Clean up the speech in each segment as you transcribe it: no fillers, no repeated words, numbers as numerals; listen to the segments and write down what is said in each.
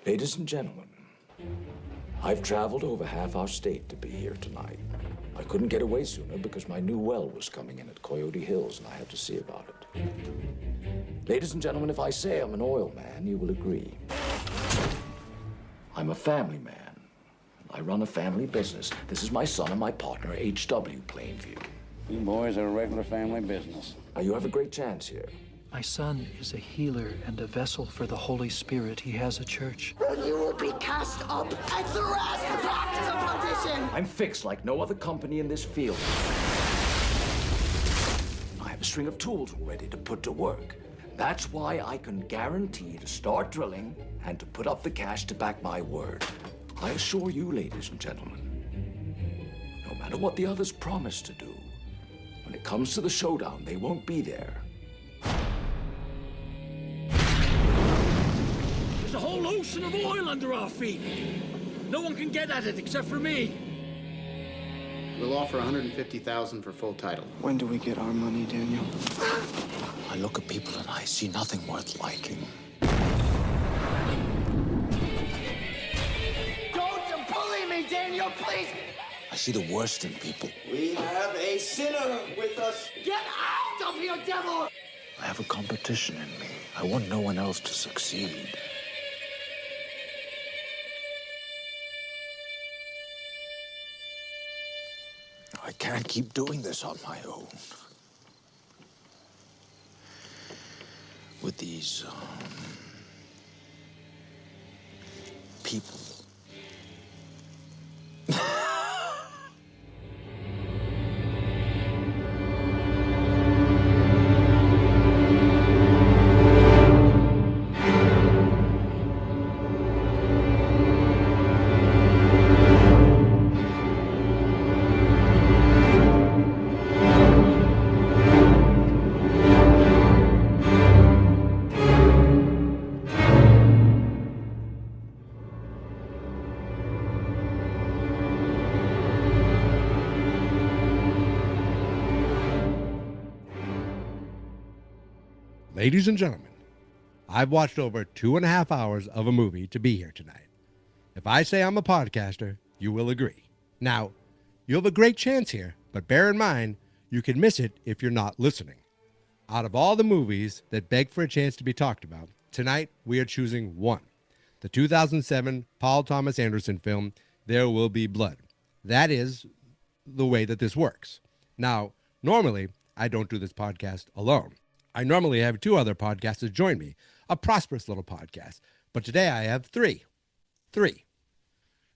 Ladies and gentlemen, I've traveled over half our state to be here tonight. I couldn't get away sooner because my new well was coming in at Coyote Hills and I had to see about it. Ladies and gentlemen, if I say I'm an oil man, you will agree. I'm a family man. I run a family business. This is my son and my partner, H.W. Plainview. You boys are a regular family business. Now, you have a great chance here. My son is a healer and a vessel for the Holy Spirit. He has a church. You will be cast up and thrust back to perdition! I'm fixed like no other company in this field. I have a string of tools ready to put to work. That's why I can guarantee to start drilling and to put up the cash to back my word. I assure you, ladies and gentlemen, no matter what the others promise to do, when it comes to the showdown, they won't be there. There's a whole ocean of oil under our feet. No one can get at it except for me. We'll offer $150,000 for full title. When do we get our money, Daniel? I look at people and I see nothing worth liking. Don't bully me, Daniel, please! I see the worst in people. We have a sinner with us. Get out of here, devil! I have a competition in me. I want no one else to succeed. I can't keep doing this on my own. With these, people. Ladies and gentlemen, I've watched over 2.5 hours of a movie to be here tonight. If I say I'm a podcaster, you will agree. Now, you have a great chance here, but bear in mind, you can miss it if you're not listening. Out of all the movies that beg for a chance to be talked about, tonight we are choosing one. The 2007 Paul Thomas Anderson film, There Will Be Blood. That is the way that this works. Now, normally, I don't do this podcast alone. I normally have 2 other podcasters join me, a prosperous little podcast. But today I have 3.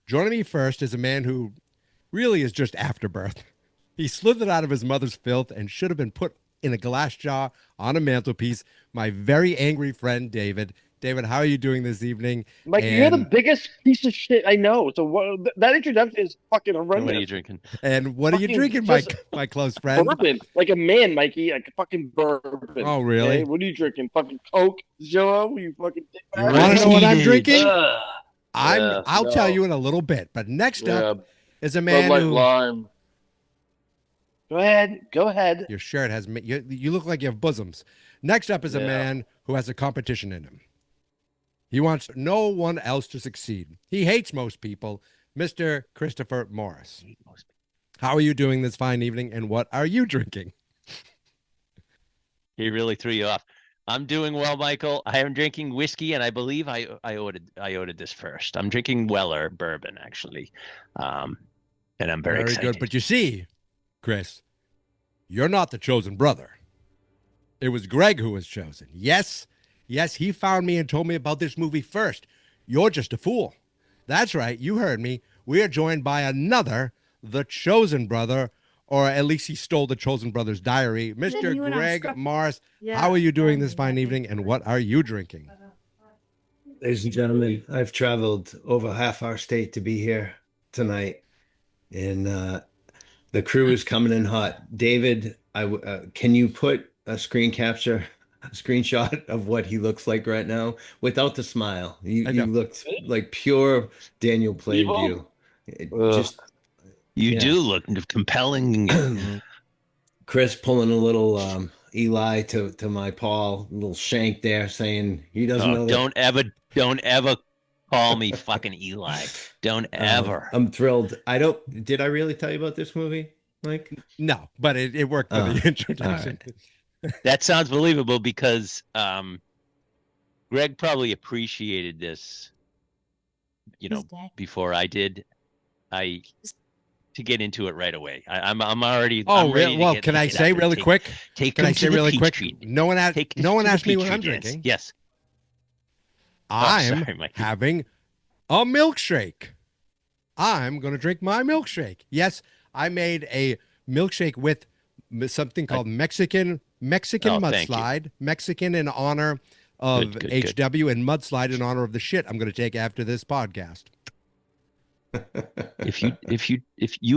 Joining me first is a man who really is just afterbirth. He slithered out of his mother's filth and should have been put in a glass jar on a mantelpiece. My very angry friend, David. David, how are you doing this evening? Mike, you're the biggest piece of shit I know. So that introduction is fucking horrendous. What are you drinking? And what are you drinking, my close friend? Bourbon, like a man, Mikey, like a fucking bourbon. Oh, really? Okay? What are you drinking? Fucking Coke, Zero? You fucking. You want to know what I'm drinking? Yeah, I'll tell you in a little bit. But next up is a man Bud Light who. Lime. Go ahead. Your shirt has you look like you have bosoms. Next up is a man who has a competition in him. He wants no one else to succeed. He hates most people, Mr. Christopher Morris. How are you doing this fine evening, and what are you drinking? He really threw you off. I'm doing well, Michael. I am drinking whiskey, and I believe I ordered this first. I'm drinking Weller bourbon, actually, and I'm very excited. Good. But you see, Chris, you're not the chosen brother. It was Greg who was chosen. Yes, he found me and told me about this movie first. You're just a fool. That's right. You heard me. We are joined by another, the chosen brother, or at least he stole the chosen brother's diary, Mr. Greg Morris. How are you doing this fine evening, and what are you drinking? Ladies and gentlemen, I've traveled over half our state to be here tonight, and the crew is coming in hot. David, can you put a screenshot of what he looks like right now without the smile? You looked like pure Daniel Plainview. You do look compelling. Chris pulling a little Eli to my Paul, little shank there, saying he doesn't Oh, know don't ever call me fucking Eli. Don't ever. I'm thrilled. Did I really tell you about this movie, Mike? No, but it worked for the introduction. That sounds believable because Greg probably appreciated this, before I did. To get into it right away. I'm already. Oh, I'm ready well, to can I say really quick? Can I say really quick? No one asked me what I'm drinking. Yes. I'm having a milkshake. I'm going to drink my milkshake. Yes, I made a milkshake with something called Mexican mudslide. Mexican in honor of HW and mudslide in honor of the shit I'm going to take after this podcast. If you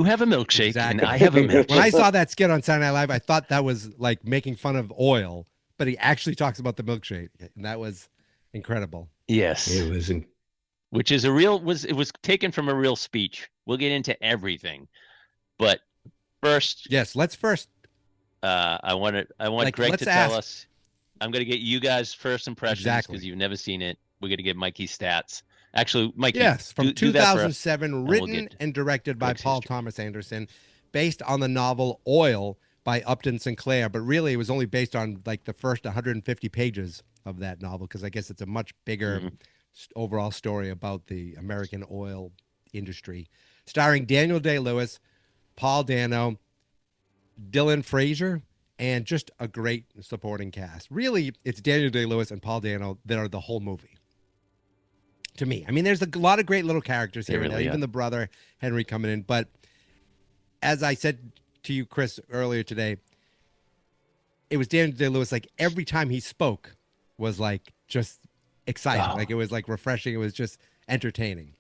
have a milkshake and I have a milkshake. When I saw that skit on Saturday Night Live, I thought that was like making fun of oil, but he actually talks about the milkshake, and that was incredible. Yes, it was. Which is it was taken from a real speech. We'll get into everything, but first, let's first. I want Greg to tell us. I'm going to get you guys first impressions because you've never seen it. We're going to get Mikey's stats. Actually, Mikey. Yes, from 2007, written and directed by Paul Thomas Anderson, based on the novel Oil by Upton Sinclair. But really, it was only based on like the first 150 pages of that novel because I guess it's a much bigger overall story about the American oil industry. Starring Daniel Day-Lewis, Paul Dano, Dylan Frazier, and just a great supporting cast. Really, it's Daniel Day-Lewis and Paul Dano that are the whole movie. To me, I mean, there's a lot of great little characters here, even the brother Henry coming in. But as I said to you, Chris, earlier today, it was Daniel Day-Lewis. Like every time he spoke, was like just exciting. Like it was like refreshing. It was just entertaining.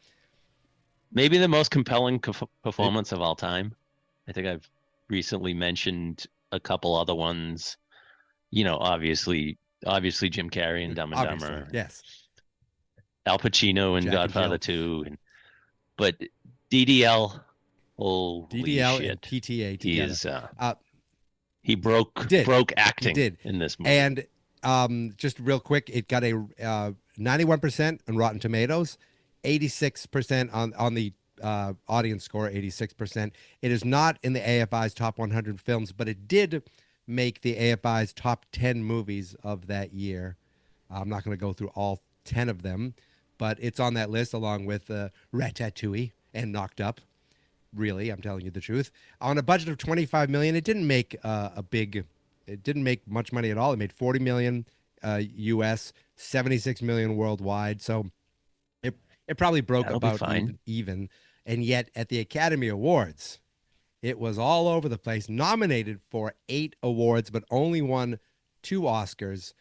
Maybe the most compelling performance of all time. I think I've recently mentioned a couple other ones. Obviously Jim Carrey and Dumb and Dumber. Yes. Al Pacino in Godfather 2, but DDL, DDL shit. and PTA together. He broke acting in this movie. And just real quick, it got a 91% on Rotten Tomatoes, 86% on the audience score, 86%. It is not in the AFI's top 100 films, but it did make the AFI's top 10 movies of that year. I'm not going to go through all 10 of them, but it's on that list along with Ratatouille and Knocked Up. Really, I'm telling you the truth. On a budget of $25 million, it didn't make it didn't make much money at all. It made $40 million US, $76 million worldwide. So it probably broke about even. And yet at the Academy Awards, it was all over the place, nominated for 8 awards, but only won 2 Oscars.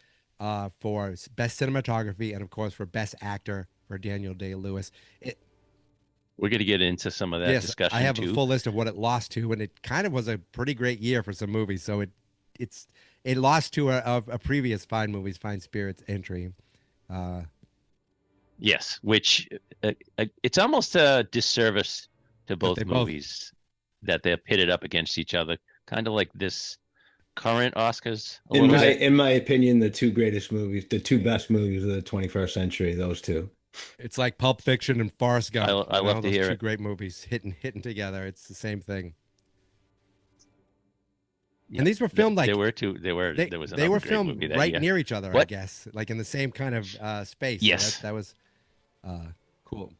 For Best Cinematography and, of course, for Best Actor for Daniel Day-Lewis. We're going to get into some of that discussion, I have a full list of what it lost to, and it kind of was a pretty great year for some movies. So it lost to a previous Fine Movies, Fine Spirits entry. Yes, which it's almost a disservice to both movies that they're pitted up against each other, kind of like this current Oscars. In my opinion, the 2 greatest movies, the 2 best movies of the 21st century, those 2. It's like Pulp Fiction and Forrest Gump. I love to hear it. 2 great movies hitting together. It's the same thing. Yeah, and these were filmed there were filmed right near each other, I guess, like in the same kind of space. Yes, so that was cool.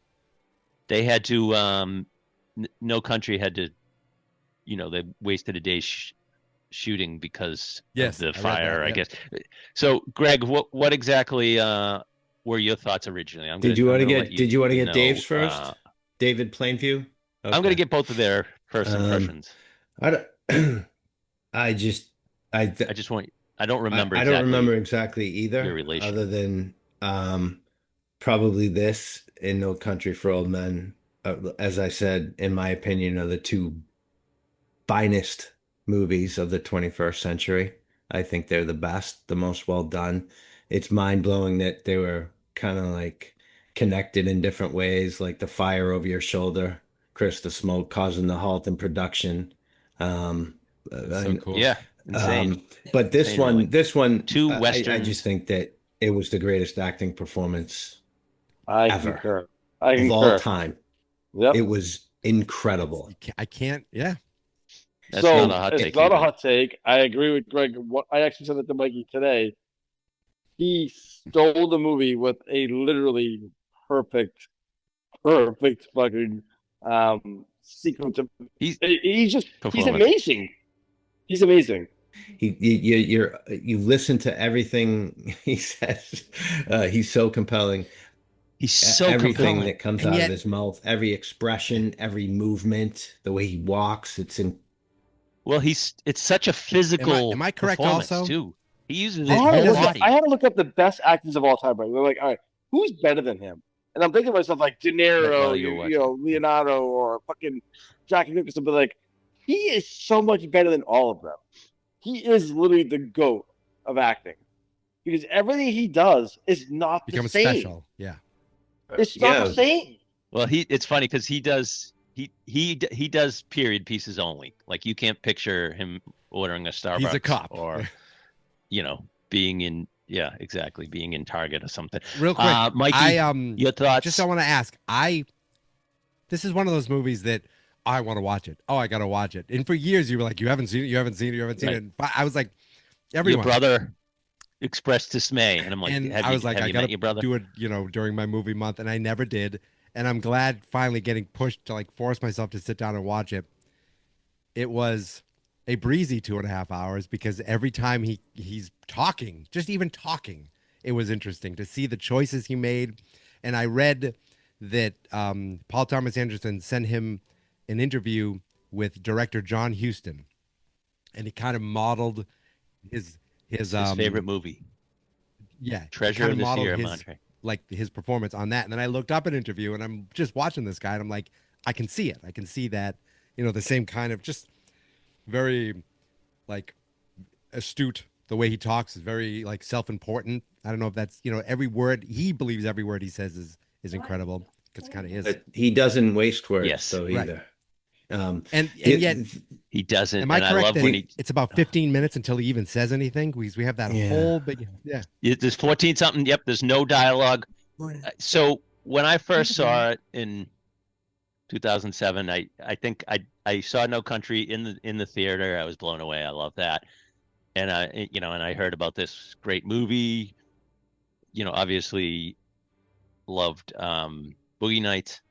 They had to. No Country had to. They wasted a day shooting because of the fire, I guess. So, Greg, what exactly were your thoughts originally? Did you want to get Dave's first? David Plainview? Okay. I'm going to get both of their first impressions. I don't remember. I don't remember exactly either. Your relation. Other than probably this and No Country for Old Men, as I said, in my opinion, are the 2 finest movies of the 21st century. I think they're the best, the most well done. It's mind-blowing that they were kind of like connected in different ways, like the fire over your shoulder, Chris, the smoke causing the halt in production. So cool. Yeah. Insane. But this one, two I westerns. just think that it was the greatest acting performance I ever concur. of all time. Yep. It was incredible. I can't. Yeah. That's So not a hot it's take not a either. hot take. I agree with Greg. What I actually said it to Mikey today. He stole the movie with a literally perfect fucking sequence of. He's amazing. He's amazing. You listen to everything he says. He's so compelling. He's so everything compelling. that comes out of his mouth, every expression, every movement, the way he walks. Well, it's such a physical. Am I correct? Also, too. He uses his whole body. I had to look up the best actors of all time. Right? They're like, all right, who's better than him? And I'm thinking to myself like De Niro, Leonardo, or fucking Jackie Nicholson. But like, he is so much better than all of them. He is literally the GOAT of acting because everything he does is not the same. Special. Yeah, it's not the same. Well, it's funny because he does period pieces only. Like you can't picture him ordering a Starbucks. He's a cop, or being in being in Target or something. Real quick, Mikey, your thoughts? Just I want to ask. This is one of those movies that I want to watch it. Oh, I got to watch it. And for years you were like, you haven't seen it, you haven't seen it, you haven't seen it. But I was like, everyone. Your brother expressed dismay, and I'm like, I was like, I got to do it, during my movie month, and I never did. And I'm glad finally getting pushed to like force myself to sit down and watch it. It was a breezy 2.5 hours because every time he's talking, just even talking, it was interesting to see the choices he made. And I read that Paul Thomas Anderson sent him an interview with director John Huston, and he kind of modeled his favorite movie. Yeah, Treasure of the Sierra Madre. Like his performance on that. And then I looked up an interview, and I'm just watching this guy, and I'm like, I can see it. I can see that, the same kind of just very like astute. The way he talks is very like self-important. I don't know if that's, every word he believes, every word he says is incredible. Because kind of is. But he doesn't waste words, though, either. Right. And yet he doesn't. Am I correct? I love when it's about 15 minutes until he even says anything. We have that whole big There's 14 something. Yep. There's no dialogue. So when I first saw it in 2007, I think I saw No Country in the theater. I was blown away. I love that. And I heard about this great movie. Obviously loved Boogie Nights.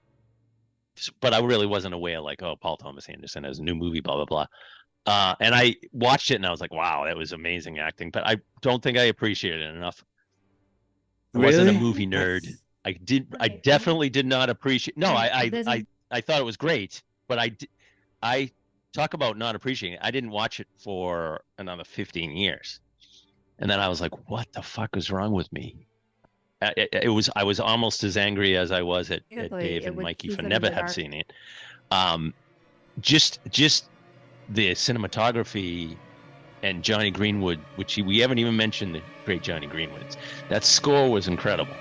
But I really wasn't aware, like, oh, Paul Thomas Anderson has a new movie, blah, blah, blah. And I watched it, and I was like, wow, that was amazing acting. But I don't think I appreciated it enough. I wasn't a movie nerd. I definitely did not appreciate. No, I thought it was great, but I talk about not appreciating it. I didn't watch it for another 15 years. And then I was like, what the fuck is wrong with me? I was almost as angry as I was at Dave and Mikey for never have seen it. Just the cinematography and Johnny Greenwood, which we haven't even mentioned the great Johnny Greenwood. That score was incredible.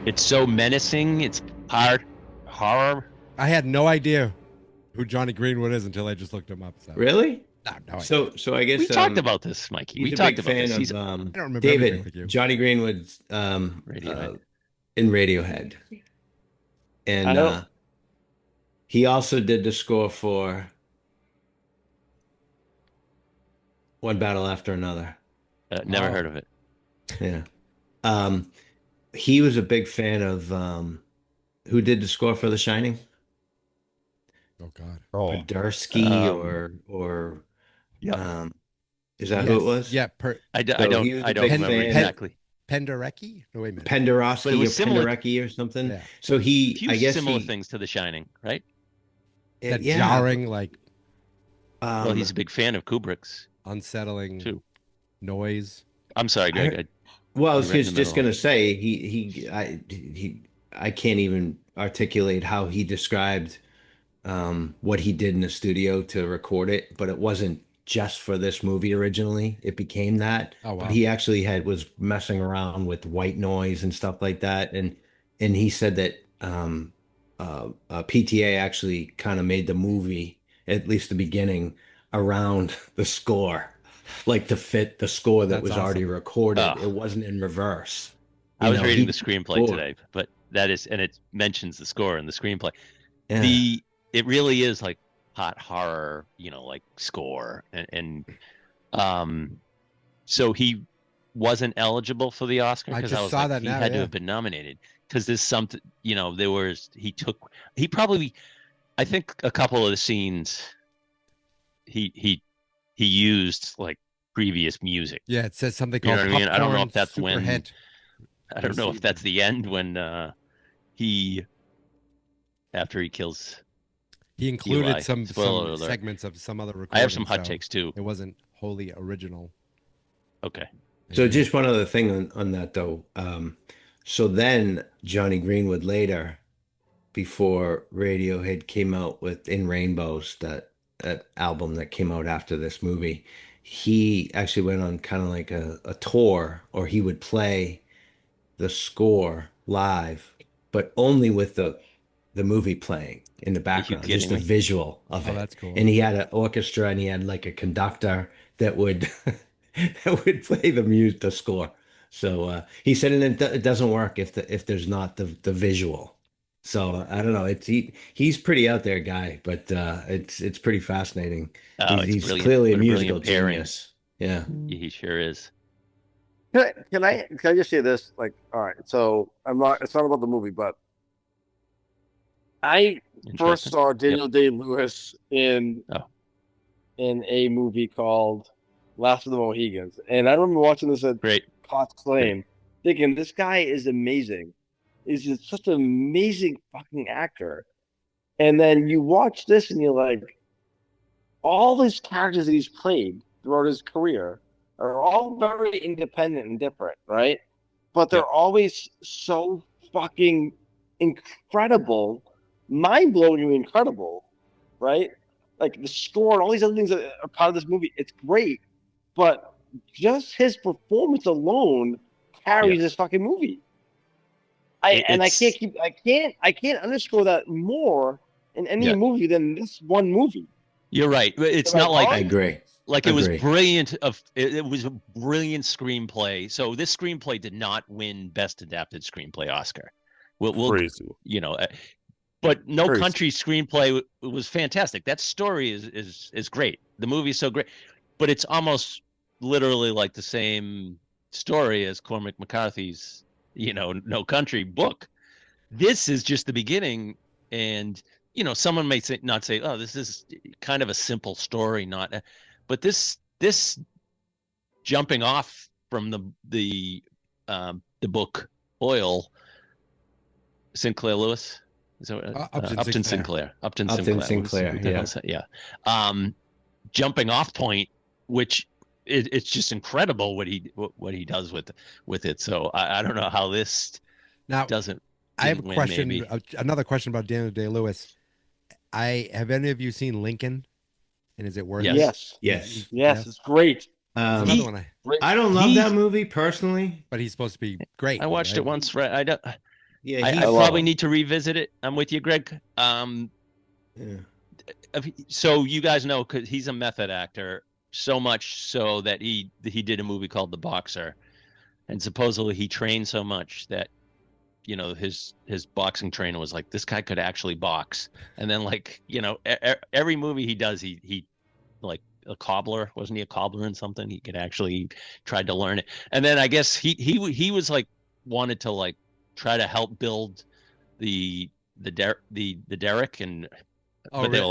It's so menacing. It's horror. I had no idea who Johnny Greenwood is until I just looked him up. So. Really? No. So I guess we talked about this, Mikey. We talked about this. He's a I don't remember David, Johnny Greenwood's Radiohead. In Radiohead, and he also did the score for One Battle After Another. Never heard of it. Yeah. He was a big fan of who did the score for The Shining? Oh God. Podarsky or is that who it was? Yeah. I don't remember exactly. Penderecki? No, wait a minute. Penderecki or Penderecki or something. Yeah. So I guess similar things to The Shining, right? That jarring, like. Well, he's a big fan of Kubrick's. Unsettling too. Noise. I'm sorry, Greg. Well, I was just going to say I can't even articulate how he described what he did in the studio to record it, but it wasn't just for this movie originally. It became that. Oh, wow. But he actually was messing around with white noise and stuff like that. And he said that PTA actually kind of made the movie, at least the beginning, around the score, like to fit the score that was already recorded. It wasn't in reverse. I was reading the screenplay today, but that is, and it mentions the score in the screenplay. Yeah. It really is like hot horror, like score, and so he wasn't eligible for the Oscar I because just I was saw like, that he now, had to yeah. have been nominated because there's something, I think a couple of the scenes he used like previous music. Yeah, it says something You know called what I mean? I don't know Popcorn if that's Super when. Hit. I don't know if that's the end when after he kills. He included Eli. some Spoiler alert. segments of some other recording. I have some hot so takes too. It wasn't wholly original. Okay. So just one other thing on that though. So then Johnny Greenwood later, before Radiohead came out with In Rainbows, that album that came out after this movie, he actually went on kind of like a tour, or he would play the score live, but only with the movie playing in the background, just the visual of it. That's cool. And he had an orchestra, and he had like a conductor that would that would play the score. So he said, and it doesn't work if there's not the visual. So I don't know. He's pretty out there guy, but it's pretty fascinating. He's clearly a musical genius. Yeah, he sure is. Can I just say this? Like, all right, so it's not about the movie, but I first saw Daniel Day-Lewis in a movie called Last of the Mohegans, and I remember watching this at Potts Claim, thinking this guy is amazing. He's just such an amazing fucking actor. And then you watch this, and you're like, all these characters that he's played throughout his career are all very independent and different, right? But they're always so fucking incredible, mind-blowingly incredible, right? Like the score and all these other things that are part of this movie, it's great, but just his performance alone carries this fucking movie. I can't underscore that more in any movie than this one movie. You're right. It's not like I agree. Like it was brilliant. It was a brilliant screenplay. So this screenplay did not win Best Adapted Screenplay Oscar. Crazy. But No Country screenplay was fantastic. That story is great. The movie is so great, but it's almost literally like the same story as Cormac McCarthy's, No Country book. This is just the beginning, and someone may not say, "Oh, this is kind of a simple story," but this jumping off from the book Oil, Sinclair Lewis. Upton Sinclair. Yeah. Jumping off point, which it's just incredible what he does with it. So I don't know how this doesn't. I have a question. Another question about Daniel Day-Lewis. Have any of you seen Lincoln? And is it worth it? Yes. It's great. Another one. I don't love that movie personally, but he's supposed to be great. I watched it once. Right? I don't. Yeah, I probably need to revisit it. I'm with you, Greg. So you guys know, because he's a method actor, so much so that he did a movie called The Boxer, and supposedly he trained so much that his boxing trainer was like, this guy could actually box. And then every movie he does, he like a cobbler, wasn't he a cobbler in something? He could actually tried to learn it. And then I guess he was like wanted to like try to help build the derrick, and but they were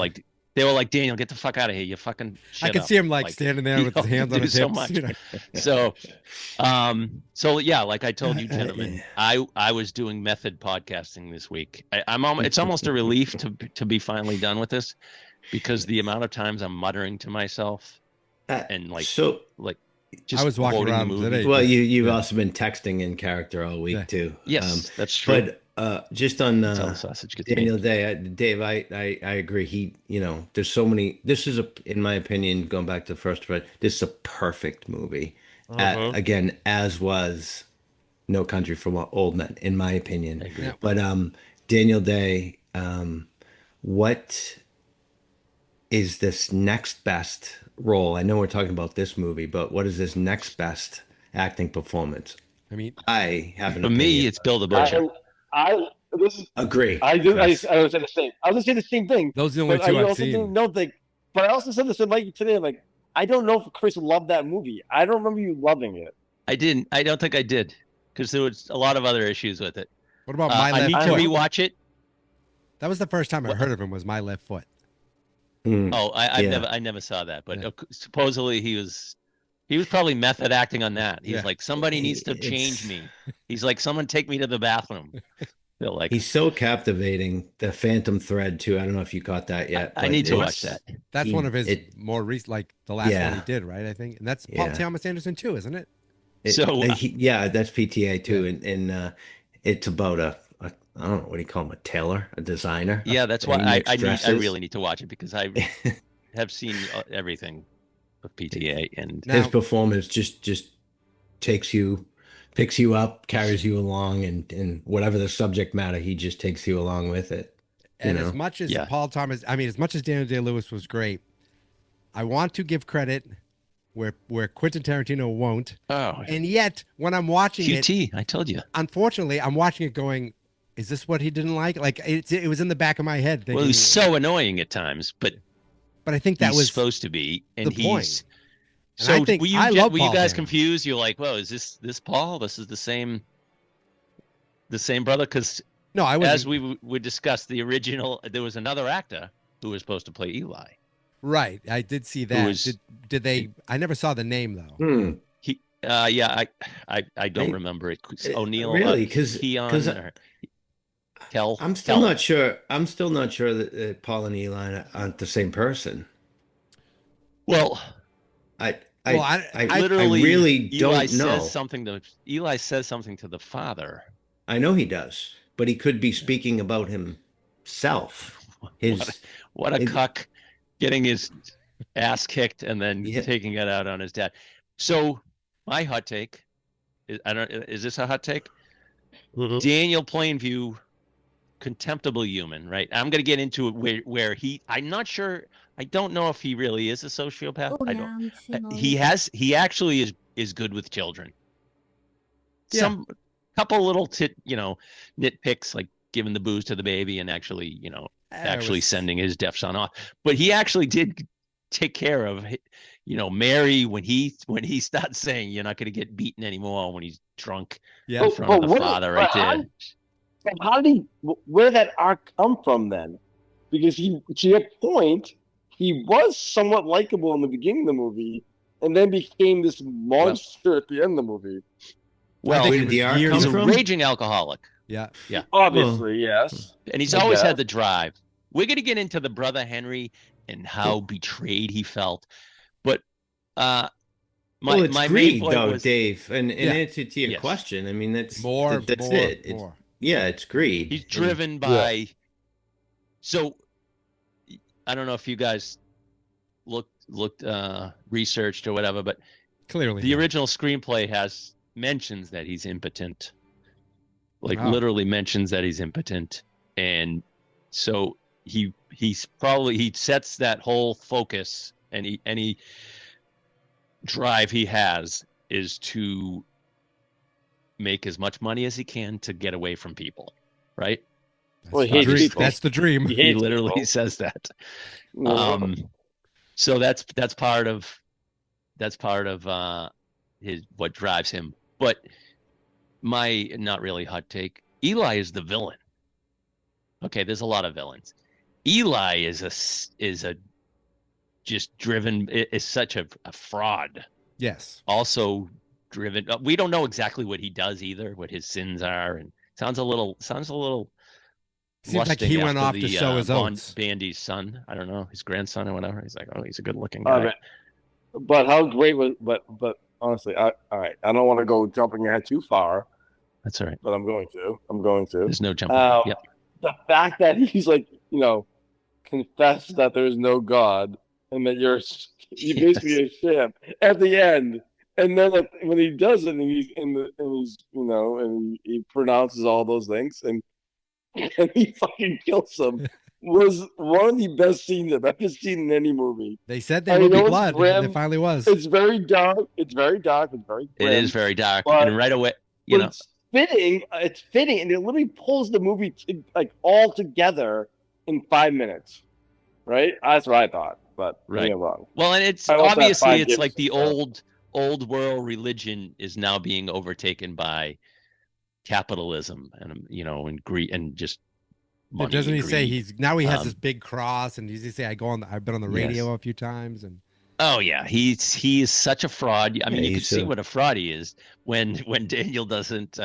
like, Daniel, get the fuck out of here, you fucking shit I can up. see him like standing there with his hands on his hips. So yeah, like I told you, gentlemen, I was doing method podcasting this week. It's almost a relief to be finally done with this, because the amount of times I'm muttering to myself and just I was walking around the movie. today. Well, you've also been texting in character all week too. Yes, that's true. But just on That's how the sausage gets Daniel made. Day, Dave, I agree. He, there's so many. This is in my opinion, going back to the first one, this is a perfect movie. Again, as was No Country for Old Men, in my opinion. I agree. But Daniel Day, what is this next best role? I know we're talking about this movie, but what is this next best acting performance? I mean, I have an For opinion. me, it's Bill the Butcher. Agree. I do. I Chris. was saying the same. I was gonna say the same thing. Those are the only but two I I've also seen. didn't know that. But I also said this to Mikey today. Like, I don't know if Chris loved that movie. I don't remember you loving it. I didn't. I don't think I did, because there was a lot of other issues with it. What about My I Left need to Foot? rewatch it. That was the first time I heard of him. Was My Left Foot? Oh, I never saw that, but supposedly he was probably method acting on that. He's like, somebody needs to change me. He's like, someone take me to the bathroom. Feel like He's so captivating. The Phantom Thread too. I don't know if you caught that yet. I need to watch that. That's one of his more recent, like the last one he did, right? I think, and that's Paul Yeah. Thomas Anderson too, isn't it? That's PTA too, and it's about a I don't know, what do you call him, a tailor, a designer. Yeah, that's why He I makes really need to watch it, because I have seen everything of PTA, and his performance just picks you up, carries you along, and whatever the subject matter, he just takes you along with it. And as much as Paul Thomas, I mean, as much as Daniel Day-Lewis was great, I want to give credit where Quentin Tarantino won't. Oh, and yet when I'm watching QT, I told you. Unfortunately, I'm watching it going, is this what he didn't like? Like it was in the back of my head. Thinking, Well, he's so annoying at times, but I think that he's was supposed to be, and the point. he's. And So I think were you Paul guys Dano. confused? You're like, well, is this Paul? This is the same brother? Because no, I was. As we discussed, the original, there was another actor who was supposed to play Eli. Right, I did see that. Did they? I never saw the name though. He, yeah, I don't remember it. O'Neill, really, because Kel. I'm still not sure. I'm still not sure that Paul and Eli aren't the same person. Well, I literally really Eli don't know. Eli says something to the father. I know he does, but he could be speaking about himself. What a cuck, getting his ass kicked and then taking it out on his dad. So my hot take is this a hot take? Mm-hmm. Daniel Plainview, contemptible human, right? I'm going to get into it where I'm not sure. I don't know if he really is a sociopath. He actually is good with children. Yeah. Some couple little nitpicks, like giving the booze to the baby and actually sending his deaf son off. But he actually did take care of, Mary when he starts saying you're not going to get beaten anymore when he's drunk in front of the father right there. How did where did that arc come from then? Because to your point, he was somewhat likable in the beginning of the movie, and then became this monster at the end of the movie. Well, where did the arc come he's a from? raging alcoholic. Yeah. Obviously, yes. And he's always had the drive. We're going to get into the brother Henry and how betrayed he felt. But my greed, main point though, was, Dave. And answer to your question, I mean, that's it. More. It's greed. He's driven by. So I don't know if you guys looked researched or whatever, but clearly the original screenplay mentions that he's impotent. Literally mentions that he's impotent, and so he sets that whole focus, and any drive he has is to make as much money as he can to get away from people, right? That's the dream. He literally says that. So that's part of his what drives him. But my not really hot take, Eli is the villain. Okay, there's a lot of villains. Eli is a just driven, is such a fraud. Yes. Also driven. We don't know exactly what he does either, what his sins are, and sounds a little. Seems like he went off to sow his oats. Bandy's son, I don't know, his grandson or whatever. He's like, oh, he's a good-looking guy. But how great was? But honestly, all right. I don't want to go jumping ahead too far. That's all right. But I'm going to. There's no jumping. Yep. The fact that he's like, confess that there's no God and that you're basically a sham at the end, and then when he does it, and he pronounces all those things, and he fucking kills him, was one of the best scenes I've ever seen in any movie. They said there would be blood, and there finally was. It's very dark. It's very dark. It's very grim, It is very dark, and right away, it's fitting. It's fitting, and it literally pulls the movie all together in 5 minutes. Right? That's what I thought, but right. I'm wrong. Well, and it's obviously it's like the old world religion is now being overtaken by capitalism, and and greed, and just money. Doesn't he say he has this big cross, and does he say I've been on the radio a few times, and oh yeah, he is such a fraud. I mean, you can see what a fraud he is when Daniel doesn't.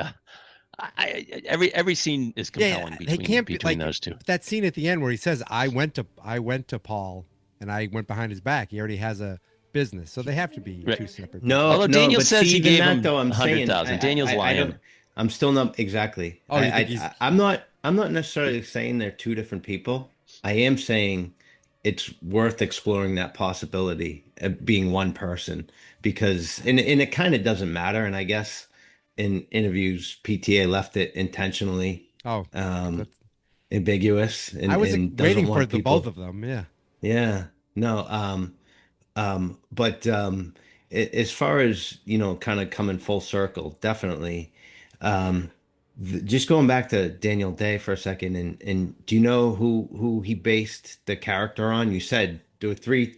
Every scene is compelling between those two. That scene at the end where he says, I went to Paul and I went behind his back. He already has a business, so they have to be two separate. Although Daniel says he gave him $100,000. Daniel's lying. I'm still not exactly. Oh, I'm not necessarily saying they're two different people. I am saying it's worth exploring that possibility of being one person, because and it kind of doesn't matter. And I guess in interviews, PTA left it intentionally ambiguous. And, I was waiting for both of them. Yeah. No. But as far as kind of coming full circle, definitely. Just going back to Daniel Day for a second, and do you know who he based the character on? You said there were three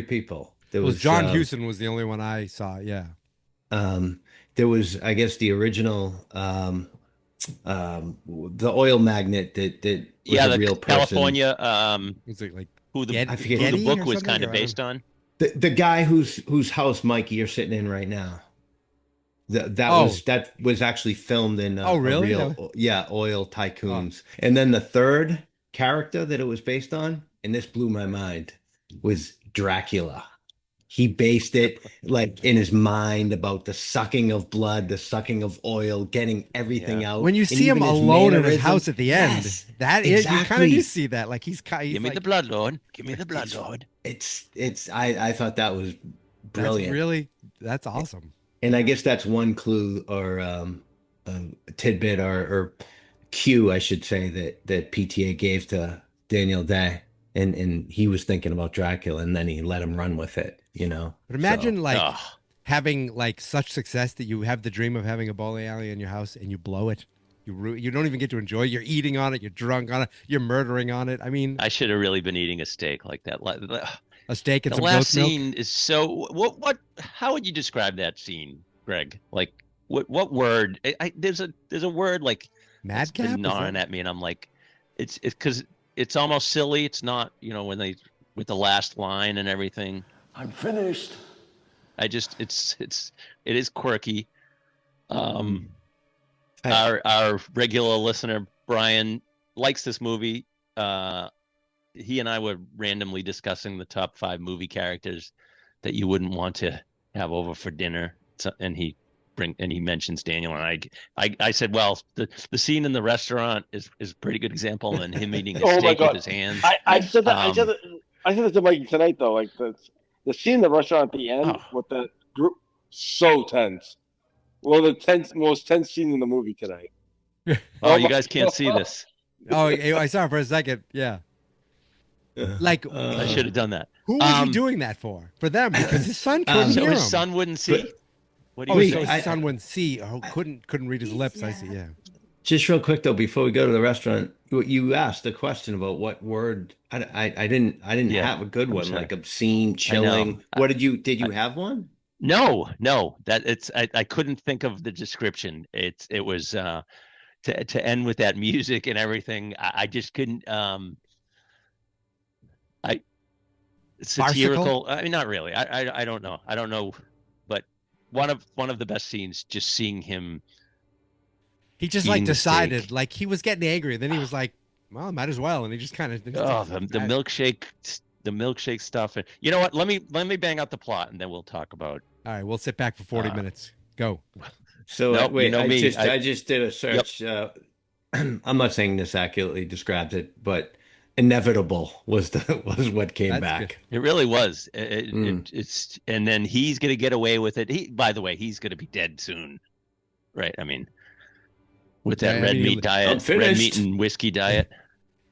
people. There was John Huston was the only one I saw. Yeah. There was, I guess, the original, the oil magnate that was a real person. California. Was it like who the book was kind of based on? The guy whose house, Mikey, you're sitting in right now. That was actually filmed in really? Oil Tycoons. And then the third character that it was based on, and this blew my mind, was Dracula. He based it like in his mind about the sucking of blood, the sucking of oil, getting everything out. When you see him alone in his house at the end, is you kind of do see that. Like he's give me the blood, Lord. Give me the blood, Lord. I thought that was brilliant. That's awesome. And I guess that's one clue or tidbit or cue, I should say, that PTA gave to Daniel Day. And he was thinking about Dracula, and then he let him run with it, But imagine having like such success that you have the dream of having a bowling alley in your house and you blow it. You don't even get to enjoy it. You're eating on it. You're drunk on it. You're murdering on it. I mean, I should have really been eating a steak like that. A steak and the some last goat's scene milk? is so. What? How would you describe that scene, Greg? Like, what word? There's a word like madcap gnawing at me, and I'm like, it's because it's almost silly. It's not, when they with the last line and everything. I'm finished. It is quirky. Our regular listener Brian likes this movie. He and I were randomly discussing the top 5 movie characters that you wouldn't want to have over for dinner. And he mentions Daniel, and I said, well, the scene in the restaurant is a pretty good example, and him eating a steak with his hands. I said that. I said that to Mikey tonight, though. Like the scene in the restaurant at the end with the group, so tense. One of the most tense scenes in the movie tonight. You guys can't see this. I saw it for a second. Yeah. Like I should have done that. Who was he doing that for? For them, because his son couldn't hear him. His son wouldn't see. His son wouldn't see. Couldn't read his lips. I see. Yeah. Just real quick though, before we go to the restaurant, you asked a question about what word. I didn't have a good one, like obscene, chilling. What did you have one? No. I couldn't think of the description. It was to end with that music and everything. I just couldn't. Satirical. I mean, not really. I don't know. I don't know, but one of the best scenes, just seeing him. He just like decided, like he was getting angry, then he was like, "Well, might as well," and he just kind of. The milkshake stuff. And you know what? Let me bang out the plot, and then we'll talk about. All right, we'll sit back for 40 minutes. Go. So Nope, wait, you know me. I just did a search. I'm not saying this accurately describes it, but inevitable was what came back. It really was. It's and then he's gonna get away with it. By the way, he's gonna be dead soon, right? I mean, with that red meat diet, red meat and whiskey diet.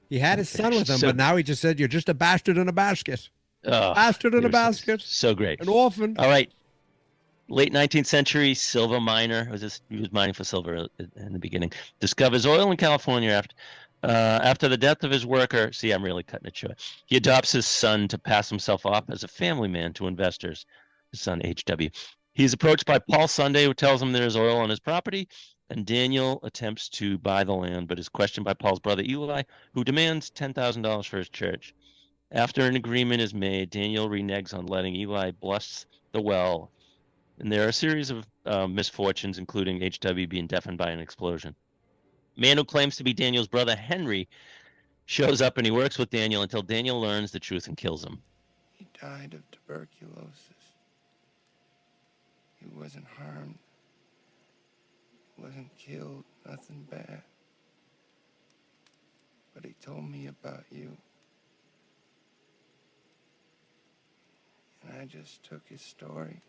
He had his son with him, but now he just said, "You're just a bastard in a basket." Bastard in a basket. So great. An orphan. All right. Late 19th century silver miner he was mining for silver in the beginning. Discovers oil in California after the death of his worker. See, I'm really cutting it short. He adopts his son to pass himself off as a family man to investors. His son H.W. He's approached by Paul Sunday, who tells him there is oil on his property, and Daniel attempts to buy the land, but is questioned by Paul's brother Eli, who demands $10,000 for his church. After an agreement is made, Daniel reneges on letting Eli bless the well, and there are a series of misfortunes, including H.W. being deafened by an explosion. A man who claims to be Daniel's brother, Henry, shows up and he works with Daniel until Daniel learns the truth and kills him. He died of tuberculosis. He wasn't harmed. He wasn't killed. Nothing bad. But he told me about you. And I just took his story.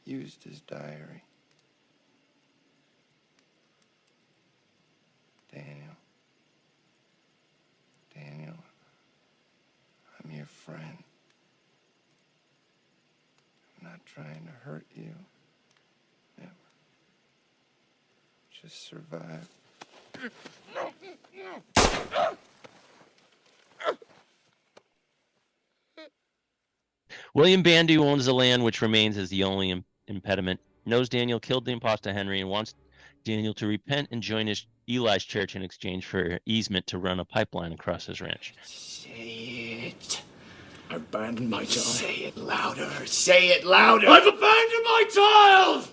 Used his diary. Daniel, I'm your friend. I'm not trying to hurt you. Never. Just survive. William Bandy, who owns the land, which remains as the only impediment, knows Daniel killed the imposter Henry and wants Daniel to repent and join Eli's church in exchange for easement to run a pipeline across his ranch. Say it. I abandoned my child. Say it louder. Say it louder. I've abandoned my child!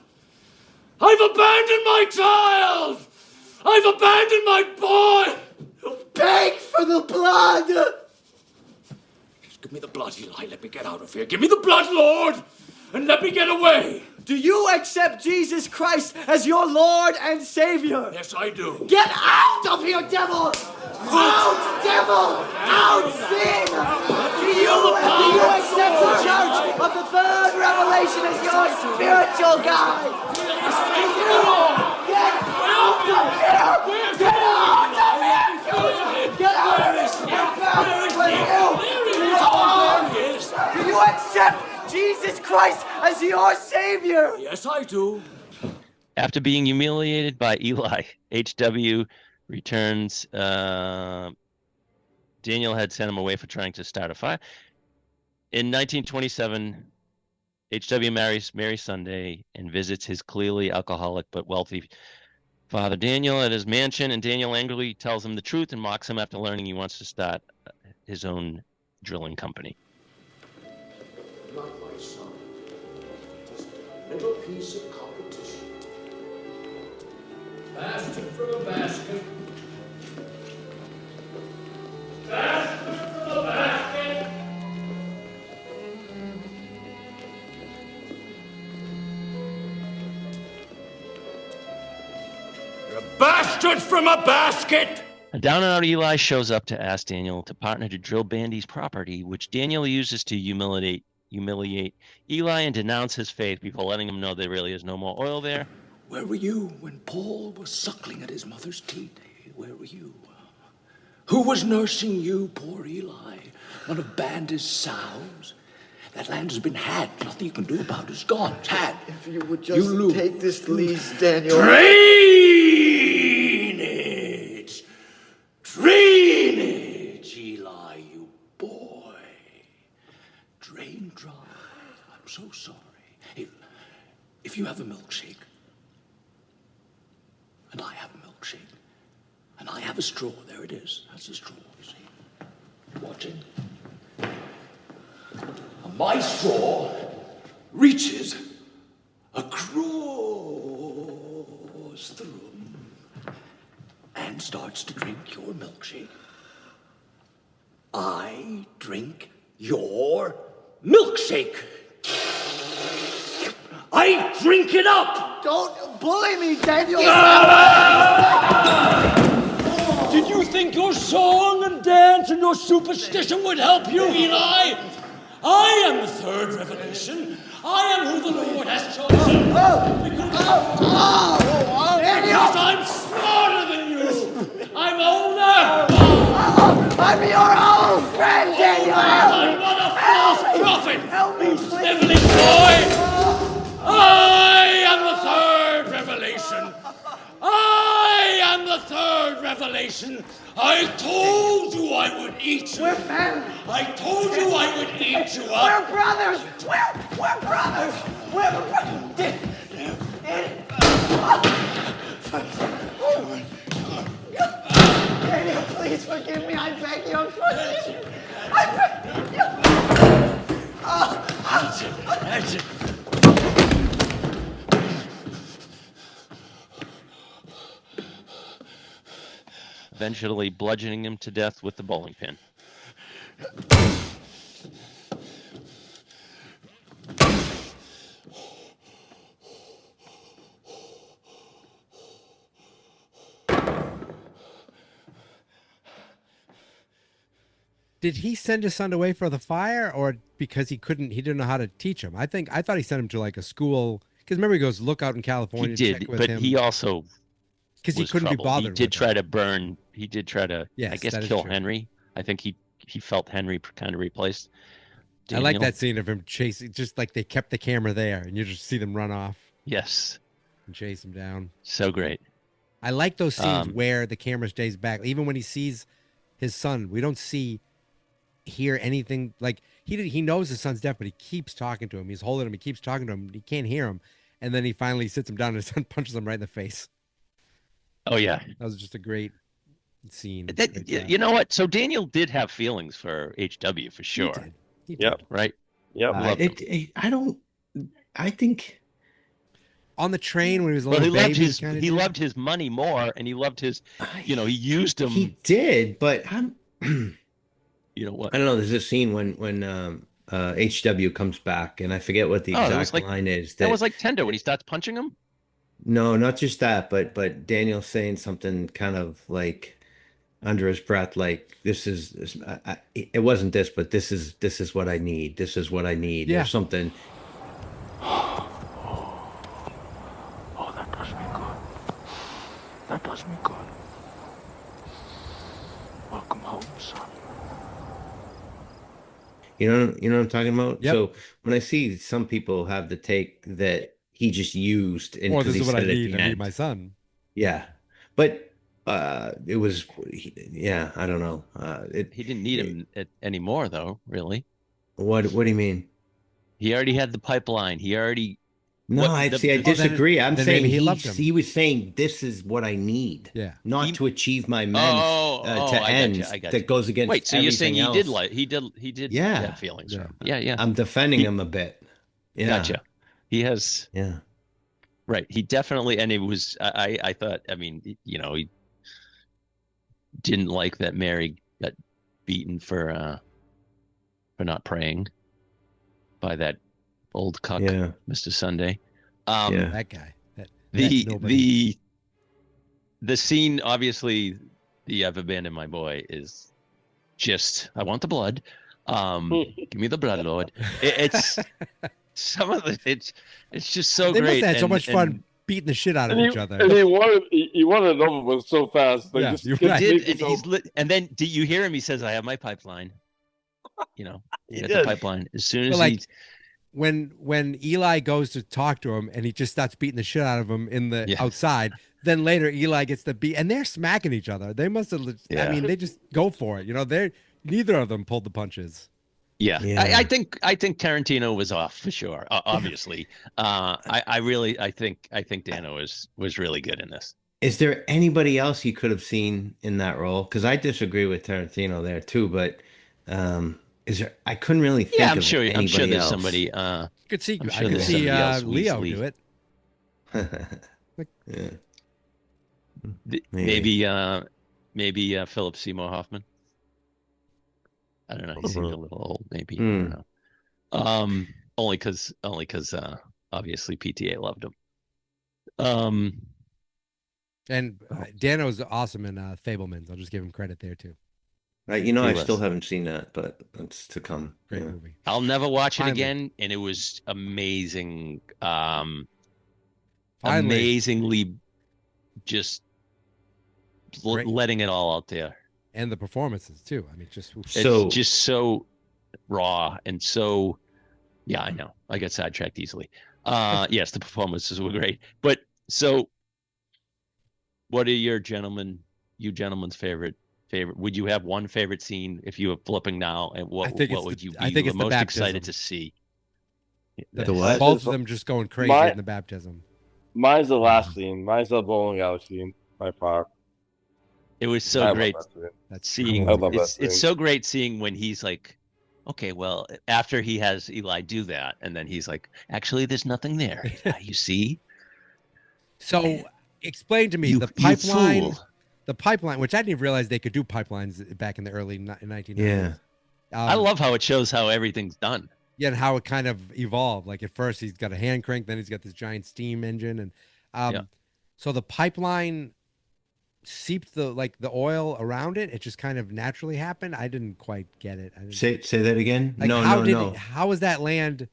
I've abandoned my child! I've abandoned my boy! Beg for the blood! Just give me the blood, Eli. Let me get out of here. Give me the blood, Lord! And let me get away! Do you accept Jesus Christ as your Lord and Savior? Yes, I do. Get out of here, devil! Out, devil! Out, sin! Do you accept the Church of the Third Revelation as your spiritual guide? Do you? Get out of here! Get out of here! Get out of here! Do you accept Jesus Christ as your Savior? Yes, I do. After being humiliated by Eli, H.W. returns. Daniel had sent him away for trying to start a fire. In 1927, H.W. marries Mary Sunday and visits his clearly alcoholic but wealthy father Daniel at his mansion, and Daniel angrily tells him the truth and mocks him after learning he wants to start his own drilling company. Not my son. Just a little piece of competition. Bastard from a basket. Bastard from a basket. You're a bastard from a basket! A down and out Eli shows up to ask Daniel to partner to drill Bandy's property, which Daniel uses to humiliate Eli and denounce his faith before letting him know there really is no more oil there. Where were you when Paul was suckling at his mother's teat? Where were you? Who was nursing you, poor Eli? One of Bandy's sows? That land has been had. Nothing you can do about it. It's gone. It's had. If you would just take this lease, Daniel. Drainage, Eli, you boy. Drain dry. I'm so sorry. If you have a milkshake, and I have a milkshake, and I have a straw, there it is. That's a straw, you see. Watching. And my straw reaches across the room and starts to drink your milkshake. I drink your milkshake. I drink it up! Don't bully me, Daniel! Did you think your song and dance and your superstition would help you, Eli? I am the third revelation. I am who the Lord has chosen. Because I'm smarter than you. I'm older. I'm your old friend, Daniel! I'm not a false prophet. Help me, please! Sniveling boy. I am the third revelation. I am the third revelation. I told you I would eat you. We're family. I told you I would eat you up. We're brothers. We're brothers. We're Daniel, please forgive me. I beg you. I'm trying. I beg you. That's it. Eventually bludgeoning him to death with the bowling pin. Did he send his son away for the fire, or because he didn't know how to teach him? I thought he sent him to like a school, because remember he goes look out in California. He did, check with but him. he also because he couldn't be bothered. He did try to burn. He did try to, yes, I guess, kill Henry. I think he felt Henry kind of replaced Daniel. I like that scene of him chasing, just like they kept the camera there, and you just see them run off. Yes, and chase him down. So great. I like those scenes where the camera stays back, even when he sees his son. We don't hear anything. Like he knows his son's deaf, but he keeps talking to him. He's holding him. He keeps talking to him. He can't hear him, and then he finally sits him down, and his son punches him right in the face. Oh yeah, that was just a great scene. You know what? So Daniel did have feelings for HW for sure. He did. Yep. Right. Yep. I think on the train when he was a little baby, he loved his money more, and he loved his. He used him. He did, but I'm. You know what? I don't know. There's a scene when HW comes back, and I forget what the exact line is. That was like Tender when he starts punching him. No, not just that, but Daniel's saying something kind of like under his breath, like it wasn't this, but this is what I need. This is what I need, or something. Oh, that does me good. That does me good. Welcome home, son. You know what I'm talking about? Yep. So when I see some people have the take that he just used, and this is what I need. I need my son. Yeah, but it was, I don't know. He didn't need him anymore, though. Really? What do you mean? He already had the pipeline. He already. No, I disagree. I'm saying he was saying this is what I need. Yeah. Not to achieve my ends that goes against. Wait, so you're saying else. he did have feelings? Yeah. I'm defending him a bit. Yeah. Gotcha. He has. Yeah. Right. He definitely, and it was. I thought. I mean, he didn't like that Mary got beaten for not praying by that old cuck, Mr. Sunday. That guy. The scene, obviously, the I've abandoned my boy is just, I want the blood. Give me the blood, Lord. It's some of it's just so they great. They must have had so much fun beating the shit out of each other. And he wanted it over with so fast. Like, you're right. And then do you hear him? He says, "I have my pipeline." He got the pipeline as soon as when Eli goes to talk to him and he just starts beating the shit out of him in the outside. Then later Eli gets the beat, and they're smacking each other. They must have. I mean, they just go for it. They're neither of them pulled the punches. Yeah. I think Tarantino was off for sure. Obviously, I think Dano was really good in this. Is there anybody else you could have seen in that role? Because I disagree with Tarantino there too, but is there? I couldn't really think. I'm sure there's else. Somebody. I could see Leo do it. Yeah. Maybe Philip Seymour Hoffman. I don't know. He seems a little old, maybe. I don't know. Only because obviously PTA loved him. And Dano's awesome in Fablemans. I'll just give him credit there too. Right, I still haven't seen that, but that's to come. Great movie. I'll never watch it Finally. again, and it was amazing. Finally. Amazingly, just letting it all out there, and the performances too. I mean, it's just so raw and so. Yeah, I know. I get sidetracked easily. Yes, the performances were great, but so. What are you gentlemen's favorite? Would you have one favorite scene if you were flipping now? And what would you be the most excited to see? The what? Both of them just going crazy in the baptism. Mine's the last scene. Mine's the bowling alley scene by far. It was so great. That's seeing. I love that It's so great seeing when he's like, okay, well, after he has Eli do that, and then he's like, actually, there's nothing there. You see? So. Explain to me the pipeline, which I didn't even realize they could do pipelines back in the early 1900s. Yeah. I love how it shows how everything's done. Yeah, and how it kind of evolved. Like at first he's got a hand crank, then he's got this giant steam engine. And so the pipeline seeped the oil around it. It just kind of naturally happened. I didn't quite get it. Say that again. Like, no. How was that land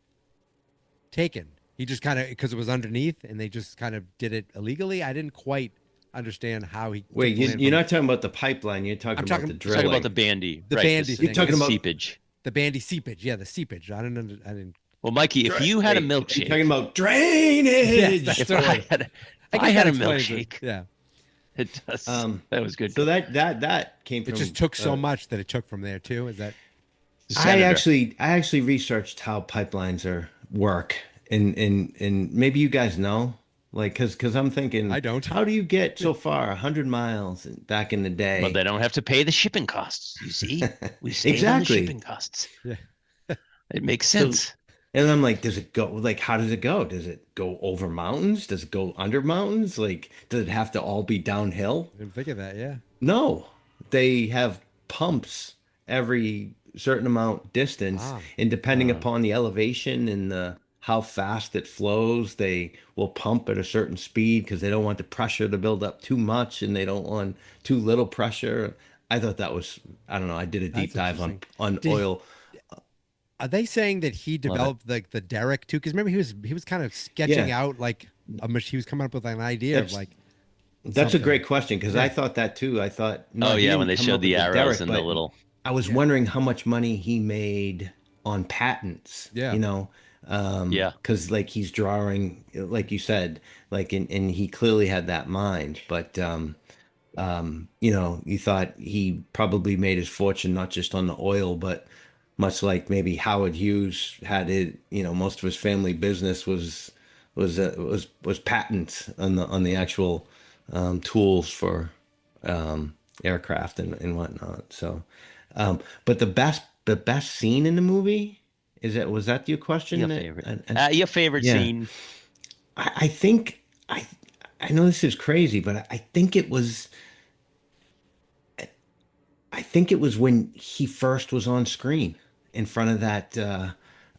taken? He just kind of, because it was underneath and they just kind of did it illegally. I didn't quite understand how he. Wait, you're not talking about the pipeline. You're talking about the drilling. Talking about the bandy. The bandy. You're talking about seepage. The bandy seepage. Yeah, the seepage. I didn't. Well, Mikey, if you had a milkshake. You're talking about drainage. Yes, if I had a milkshake. Yeah. It does. That was good. So that came from. It just took so much that it took from there too. Is that? I actually researched how pipelines work. And maybe you guys know, like, because I'm thinking, I don't. How do you get so far 100 miles back in the day? Well, they don't have to pay the shipping costs. You see, we save on the shipping costs. Yeah, it makes sense. And I'm like, does it go? Like, how does it go? Does it go over mountains? Does it go under mountains? Like, does it have to all be downhill? I didn't think of that. Yeah. No, they have pumps every certain amount distance, and depending upon the elevation and how fast it flows, they will pump at a certain speed because they don't want the pressure to build up too much and they don't want too little pressure. I thought that was, I don't know, I did a deep dive on oil. Are they saying that he developed like the derrick too? Because remember he was kind of sketching out like he was coming up with an idea of like. That's a great question because I thought that too. I thought, when they showed the arrows and the little. I was wondering how much money he made on patents. Yeah. Because like he's drawing, like you said, like and he clearly had that mind, but you thought he probably made his fortune not just on the oil, but much like maybe Howard Hughes had it. Most of his family business was patents on the actual tools for aircraft and whatnot. So, but the best scene in the movie. Was that your question? Your favorite, your favorite scene? I think I know this is crazy, but I think it was. I think it was when he first was on screen in front of that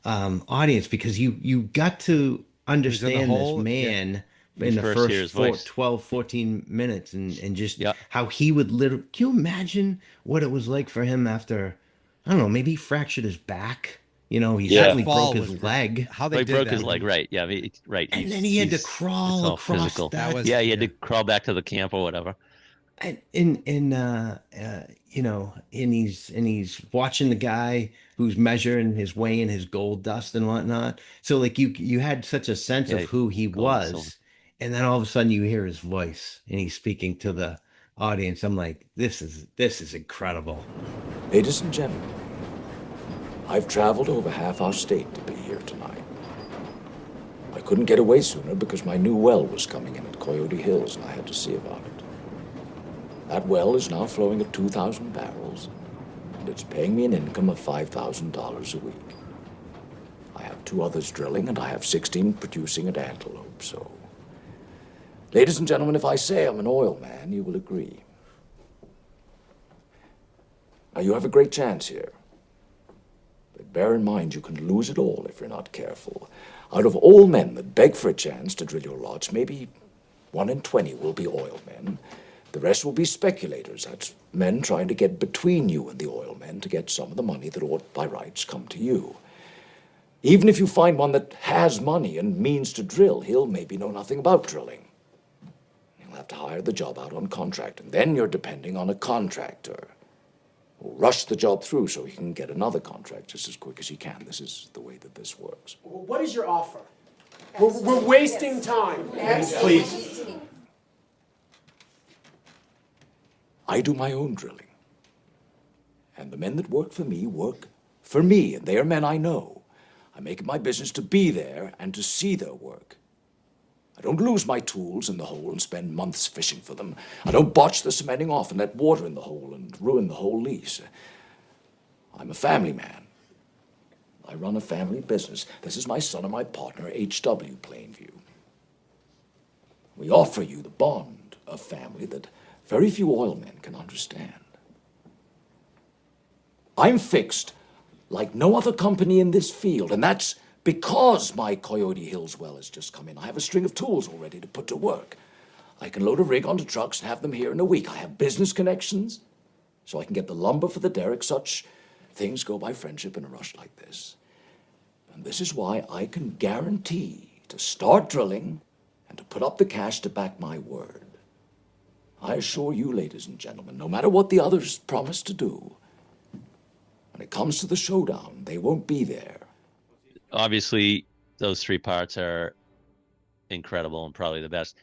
audience because you got to understand this man in the first 12, 14 minutes and just how he would literally. Can you imagine what it was like for him after? I don't know. Maybe he fractured his back. He certainly broke his leg. How they broke his leg, right? Yeah, right. And then he had to crawl across that. He had to crawl back to the camp or whatever. And he's watching the guy who's measuring his weighing his gold dust and whatnot. So like you had such a sense of who he was, and then all of a sudden you hear his voice and he's speaking to the audience. I'm like, this is incredible. Ladies and gentlemen, I've traveled over half our state to be here tonight. I couldn't get away sooner because my new well was coming in at Coyote Hills and I had to see about it. That well is now flowing at 2,000 barrels and it's paying me an income of $5,000 a week. I have 2 others drilling and I have 16 producing at Antelope, so... Ladies and gentlemen, if I say I'm an oil man, you will agree. Now, you have a great chance here. But bear in mind, you can lose it all if you're not careful. Out of all men that beg for a chance to drill your lots, maybe 1 in 20 will be oil men. The rest will be speculators. That's men trying to get between you and the oil men to get some of the money that ought by rights come to you. Even if you find one that has money and means to drill, he'll maybe know nothing about drilling. He'll have to hire the job out on contract, and then you're depending on a contractor who'll rush the job through so he can get another contract just as quick as he can. This is the way that this works. What is your offer? We're wasting time. Please. I do my own drilling. And the men that work for me, and they are men I know. I make it my business to be there and to see their work. I don't lose my tools in the hole and spend months fishing for them. I don't botch the cementing off and let water in the hole and ruin the whole lease. I'm a family man. I run a family business. This is my son and my partner, H.W. Plainview. We offer you the bond of family that very few oil men can understand. I'm fixed like no other company in this field, and that's because my Coyote Hills well has just come in. I have a string of tools all ready to put to work. I can load a rig onto trucks and have them here in a week. I have business connections, so I can get the lumber for the derrick. Such things go by friendship in a rush like this. And this is why I can guarantee to start drilling and to put up the cash to back my word. I assure you, ladies and gentlemen, no matter what the others promise to do, when it comes to the showdown, they won't be there. Obviously, those 3 parts are incredible and probably the best.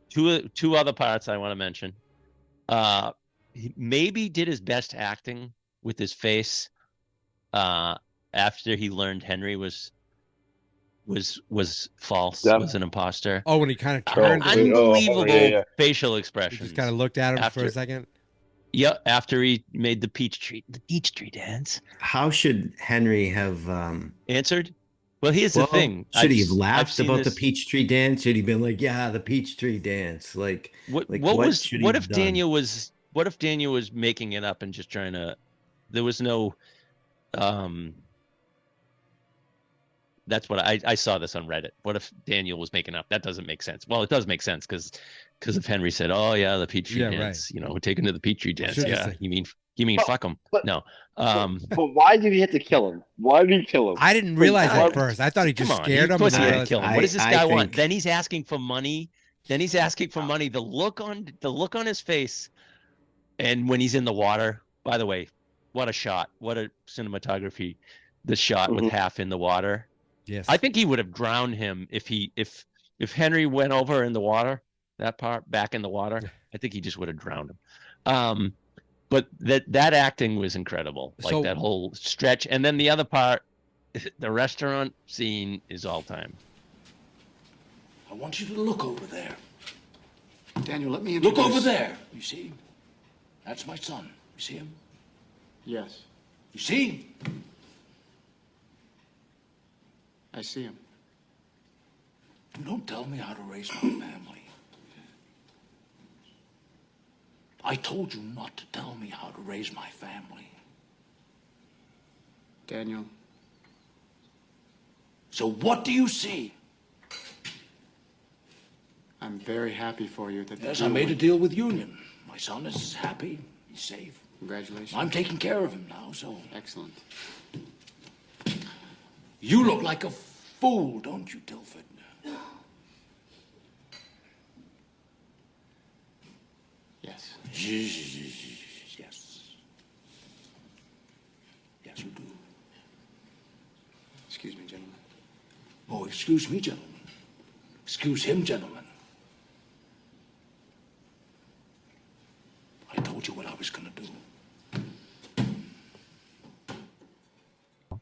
Two other parts I want to mention. He maybe did his best acting with his face after he learned Henry was false, was an imposter. Oh, when he kind of turned. Unbelievable facial expressions. He just kind of looked at him for a second. Yeah, after he made the Peachtree dance. How should Henry have answered? Well, here's the thing. Should he have laughed about the Peachtree dance? Should he have been like, "Yeah, the Peachtree dance"? What if Daniel was making it up and just trying to? There was no. That's what I saw this on Reddit. What if Daniel was making up? That doesn't make sense. Well, it does make sense because if Henry said, "Oh yeah, the Peachtree dance," right. We're taking to the Peachtree dance. Yeah, you mean fuck him? No. But why did he have to kill him? Why did he kill him? I didn't realize at first. I thought he just scared him. Of course he had to kill him. What does this guy want? Then he's asking for money. The look on his face, and when he's in the water. By the way, what a shot! What a cinematography! The shot with half in the water. Yes. I think he would have drowned him if Henry went over in the water. That part back in the water. I think he just would have drowned him. But that acting was incredible. Like that whole stretch. And then the other part, the restaurant scene is all time. I want you to look over there. Daniel, let me introduce... Look over there. You see? That's my son. You see him? Yes. You see? I see him. Don't tell me how to raise my family. I told you not to tell me how to raise my family. Daniel. So what do you see? I'm very happy for you that... Yes, I made a deal with Union. My son is happy. He's safe. Congratulations. I'm taking care of him now, so... Excellent. You look like a fool, don't you, Tilford? Yes. Yes. Yes, you do. Excuse me, gentlemen. Oh, excuse me, gentlemen. Excuse him, gentlemen. I told you what I was going to do.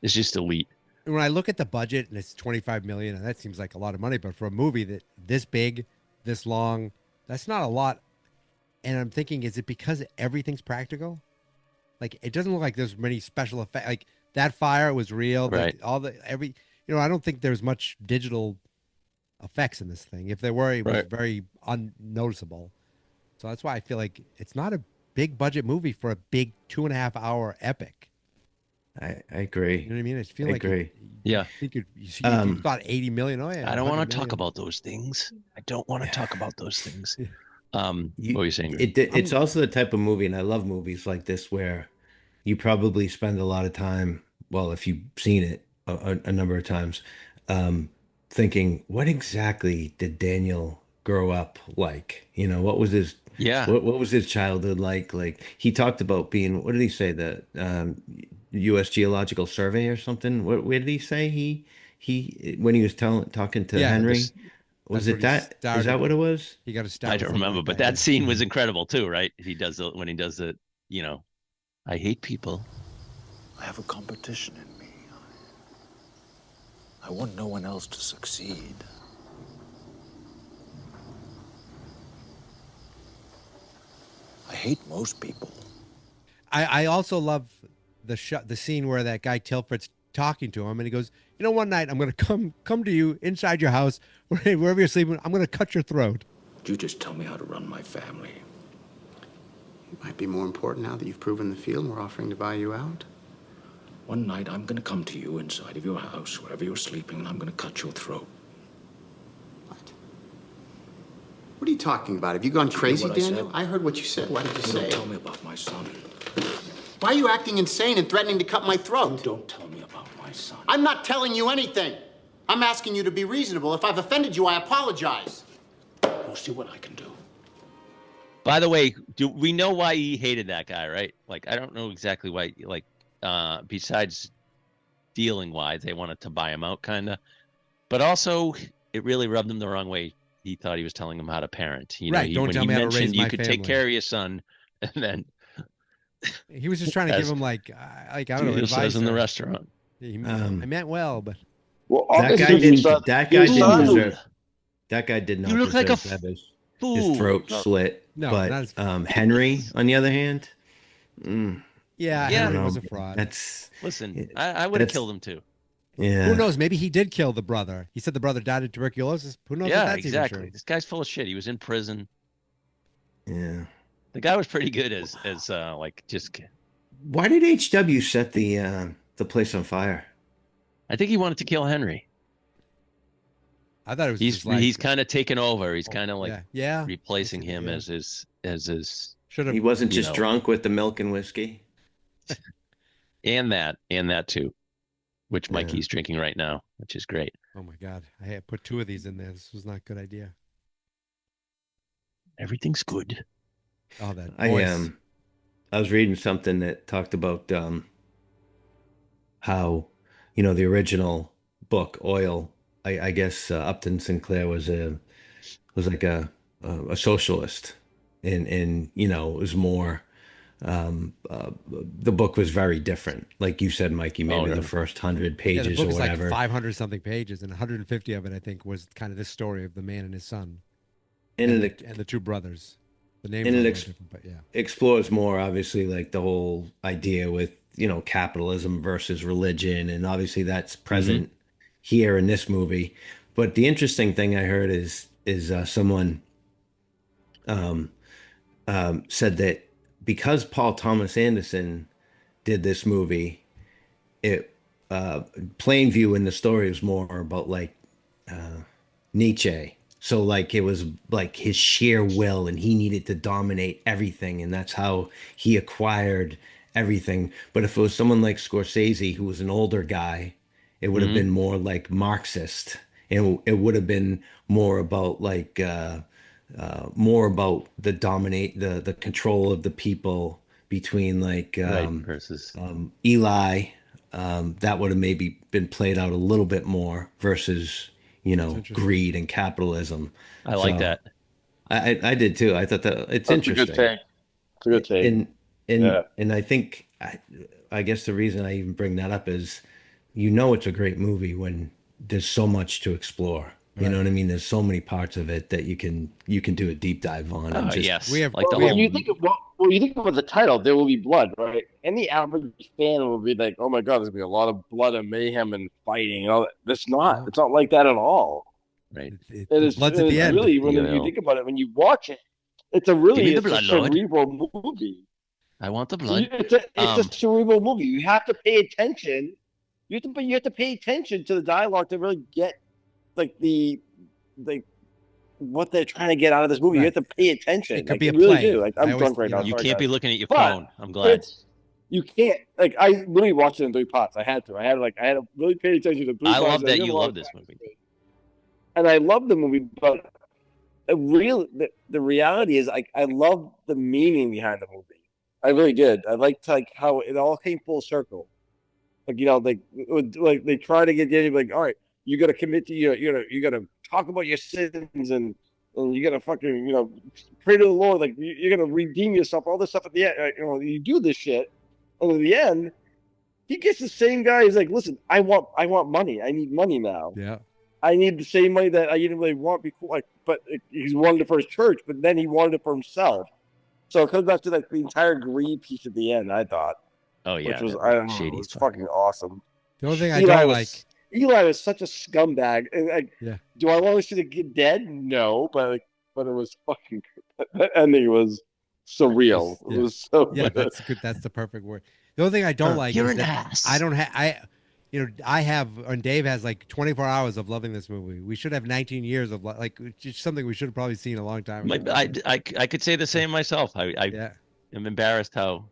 It's just elite. When I look at the budget and it's $25 million, and that seems like a lot of money, but for a movie that this big, this long, that's not a lot. And I'm thinking, is it because everything's practical? Like, it doesn't look like there's many special effects. Like that fire was real. Right. I don't think there's much digital effects in this thing. If there were, it was very unnoticeable. So that's why I feel like it's not a big budget movie for a big 2.5 hour epic. I agree. You know what I mean? I feel I like agree. Yeah. You thought 80 million. Oh yeah. I don't want to talk million. about those things. I don't want to talk about those things. What were you saying? It's also the type of movie, and I love movies like this where you probably spend a lot of time, well, if you've seen it a number of times, thinking, what exactly did Daniel grow up like? You know, what was his what was his childhood like? Like he talked about being, what did he say, the U.S. Geological Survey or something? Where did he say he when he was talking to Henry? Was it that? Is that what it was? He got a start. I don't remember, but that scene was incredible too, right? When he does the, you know, I hate people. I have a competition in me. I want no one else to succeed. I hate most people. I also love the scene where that guy Tilford's talking to him, and he goes, "You know, one night I'm going to come to you inside your house, wherever you're sleeping. I'm going to cut your throat." You just tell me how to run my family. It might be more important now that you've proven the field and we're offering to buy you out. One night I'm going to come to you inside of your house, wherever you're sleeping, and I'm going to cut your throat. What are you talking about? Have you gone crazy, Daniel? I I heard what you said. What did you say? Don't tell me about my son. Why are you acting insane and threatening to cut my throat? Don't tell me about my son. I'm not telling you anything. I'm asking you to be reasonable. If I've offended you, I apologize. We'll see what I can do. By the way, do we know why he hated that guy, right? Like, I don't know exactly why, like, besides dealing wise, they wanted to buy him out, kind of. But also, it really rubbed him the wrong way. He thought he was telling him how to parent. You know, Right, don't tell me how to raise you my could family. take care of your son, and then he was just trying to give him like I don't know, advice. Says in the restaurant. I meant well, but that guy didn't. That guy didn't deserve. That guy did not. You look like a deserve his throat slit. No, but Henry, on the other hand, yeah, Henry was a fraud. Listen. I would have killed him too. Yeah. Who knows? Maybe he did kill the brother. He said the brother died of tuberculosis. Who knows? Yeah, if that's exactly. Even true. This guy's full of shit. He was in prison. Yeah. The guy was pretty good as like just. Why did HW set the place on fire? I think he wanted to kill Henry. I thought it was. He's kind of taken over. He's kind of like replacing him yeah. as his. He wasn't just drunk with the milk and whiskey. and that too, which Mikey's drinking right now, which is great. Oh my God! I had put 2 of these in there. This was not a good idea. Everything's good. Oh, that I was reading something that talked about how, you know, the original book Oil. I guess Upton Sinclair was like a socialist, and you know, it was more. The book was very different, like you said, Mikey. Maybe the first 100 pages the book or is whatever. Like 500 something pages, and 150 of it, I think, was kind of this story of the man and his son, and the 2 brothers. The names are different, but yeah, explores more obviously like the whole idea with, you know, capitalism versus religion, and obviously that's present here in this movie. But the interesting thing I heard is someone said that because Paul Thomas Anderson did this movie, it Plainview in the story is more about like Nietzsche. So like it was like his sheer will, and he needed to dominate everything, and that's how he acquired everything. But if it was someone like Scorsese, who was an older guy, it would have been more like Marxist. It would have been more about like more about the control of the people between like versus Eli. That would have maybe been played out a little bit more versus, you know, greed and capitalism. I like that. I did too. I thought that it's interesting. It's a good take. And I think I guess the reason I even bring that up is, you know, it's a great movie when there's so much to explore. You know what I mean? There's so many parts of it that you can do a deep dive on. Oh, yes. We have like when you think about the title, There Will Be Blood, right? Any average fan will be like, "Oh my God, there's gonna be a lot of blood and mayhem and fighting." And all that. It's not. It's not like that at all. Right. Blood's at the end. Really, when you think about it, when you watch it, it's a really cerebral movie. I want the blood. It's a cerebral movie. You have to pay attention. You have to pay attention to the dialogue to really get the what they're trying to get out of this movie. Right. You have to pay attention. It could be you a really play. Do. Like I'm drunk right now. You Sorry, can't guys. be looking at your phone. I'm glad. You can't. Like I literally watched it in 3 parts. I had to really pay attention to 3 parts. I love that you love this movie. And I love the movie, but the reality is I love the meaning behind the movie. I really did. I liked how it all came full circle. Like like they try to get you like, all right, you got to commit to you got to talk about your sins and you got to fucking pray to the Lord, like you're gonna redeem yourself. All this stuff at the end, you do this shit, and at the end, he gets the same guy. He's like, listen, I want money. I need money now. Yeah. I need the same money that I didn't really want before. But he's wanted it for his church, but then he wanted it for himself. So it comes back to the entire greed piece at the end. I thought. Oh yeah, which was it was fucking awesome. The only thing I don't like, Eli was such a scumbag. And do I want to see the kid dead? No, but it was fucking. That ending was surreal. It was so. Yeah, that's good. That's the perfect word. The only thing I don't like is that I don't have. I have, and Dave has like 24 hours of loving this movie. We should have 19 years of just something we should have probably seen a long time ago. I could say the same myself. I am embarrassed how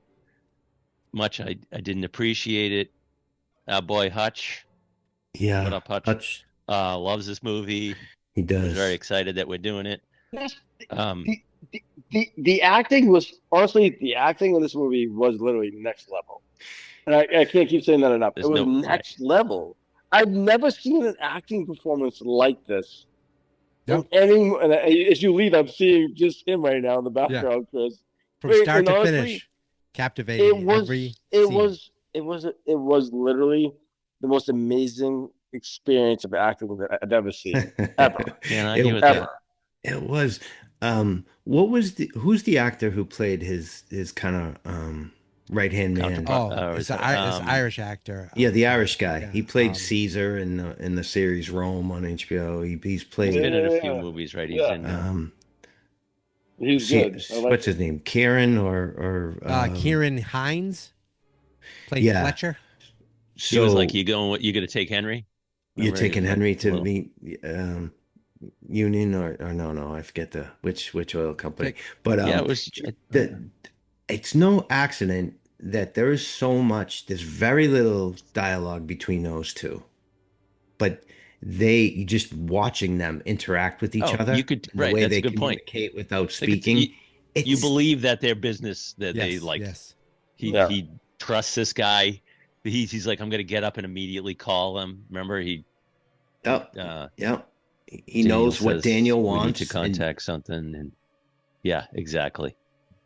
much I didn't appreciate it. Our boy Hutch. Yeah. What up, Hutch? Loves this movie. He does. He's very excited that we're doing it. The acting was honestly the acting in this movie was literally next level. And I can't keep saying that enough. It was next level. I've never seen an acting performance like this. Nope. And as you leave, I'm seeing just him right now in the background, Chris. From start to finish, captivating. It was literally the most amazing experience of acting that I've ever seen. Ever. It was. Who's the actor who played his kind of right hand man? It's an Irish actor. Yeah, the Irish guy. He played Caesar in the series Rome on HBO. He's played. He's been in a few movies, right? He's in. He's good. What's his name? Kieran or Kieran Hines played Fletcher. So he was like, "You gonna take Henry? You're taking Henry to meet Union or no, I forget which oil company. But it was. It's no accident that there's very little dialogue between those two, but just watching them interact with each other. You could the way that's they a good communicate point. Without speaking. You believe that their business that they like. Yes. He trusts this guy. He's like, I'm going to get up and immediately call him. Remember he. He knows what Daniel wants. We need to contact something, and exactly.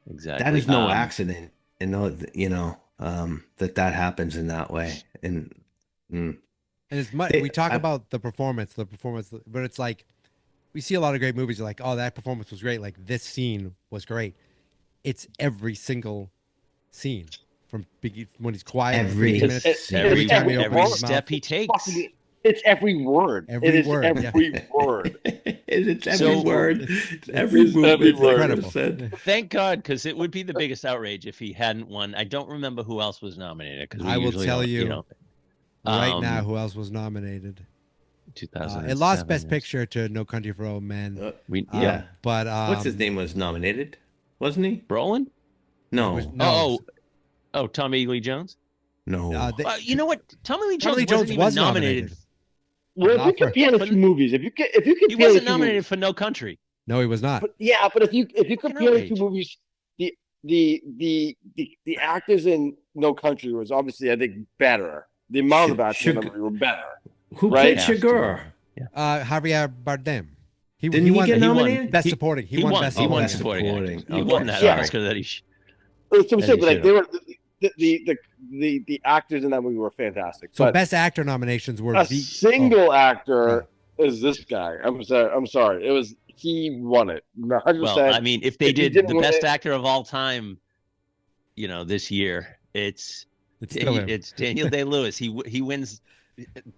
That is no accident, and that happens in that way. And it's much. We talk about the performance, but it's like we see a lot of great movies. You're like, oh, that performance was great. Like this scene was great. It's every single scene from when he's quiet. Every step he takes. It's every word. Every word. Every word. It's every word. It's every word. Said. Thank God, because it would be the biggest outrage if he hadn't won. I don't remember who else was nominated. I will tell you right now who else was nominated. 2007. It lost Best Picture to No Country for Old Men. But what's his name was nominated, wasn't he? Brolin? No. Tommy Lee Jones. No. You know what? Tommy Lee Jones wasn't even nominated. Well, if you compare the two movies, if you compare, he wasn't nominated for No Country. No, he was not. But if you compare the two movies, the actors in No Country was obviously, I think, better. The amount of actors were better. Who played Chigurh? Javier Bardem. Didn't he get nominated? Best Supporting. He won Best Supporting. He won that Oscar that he. That's what I'm saying. But like they were the actors in that movie were fantastic. So Best Actor nominations were a single actor is this guy. I'm sorry. It was he won it. 100%. Well, I mean, if they did the Best Actor of all time, this year, it's Daniel Day-Lewis. He wins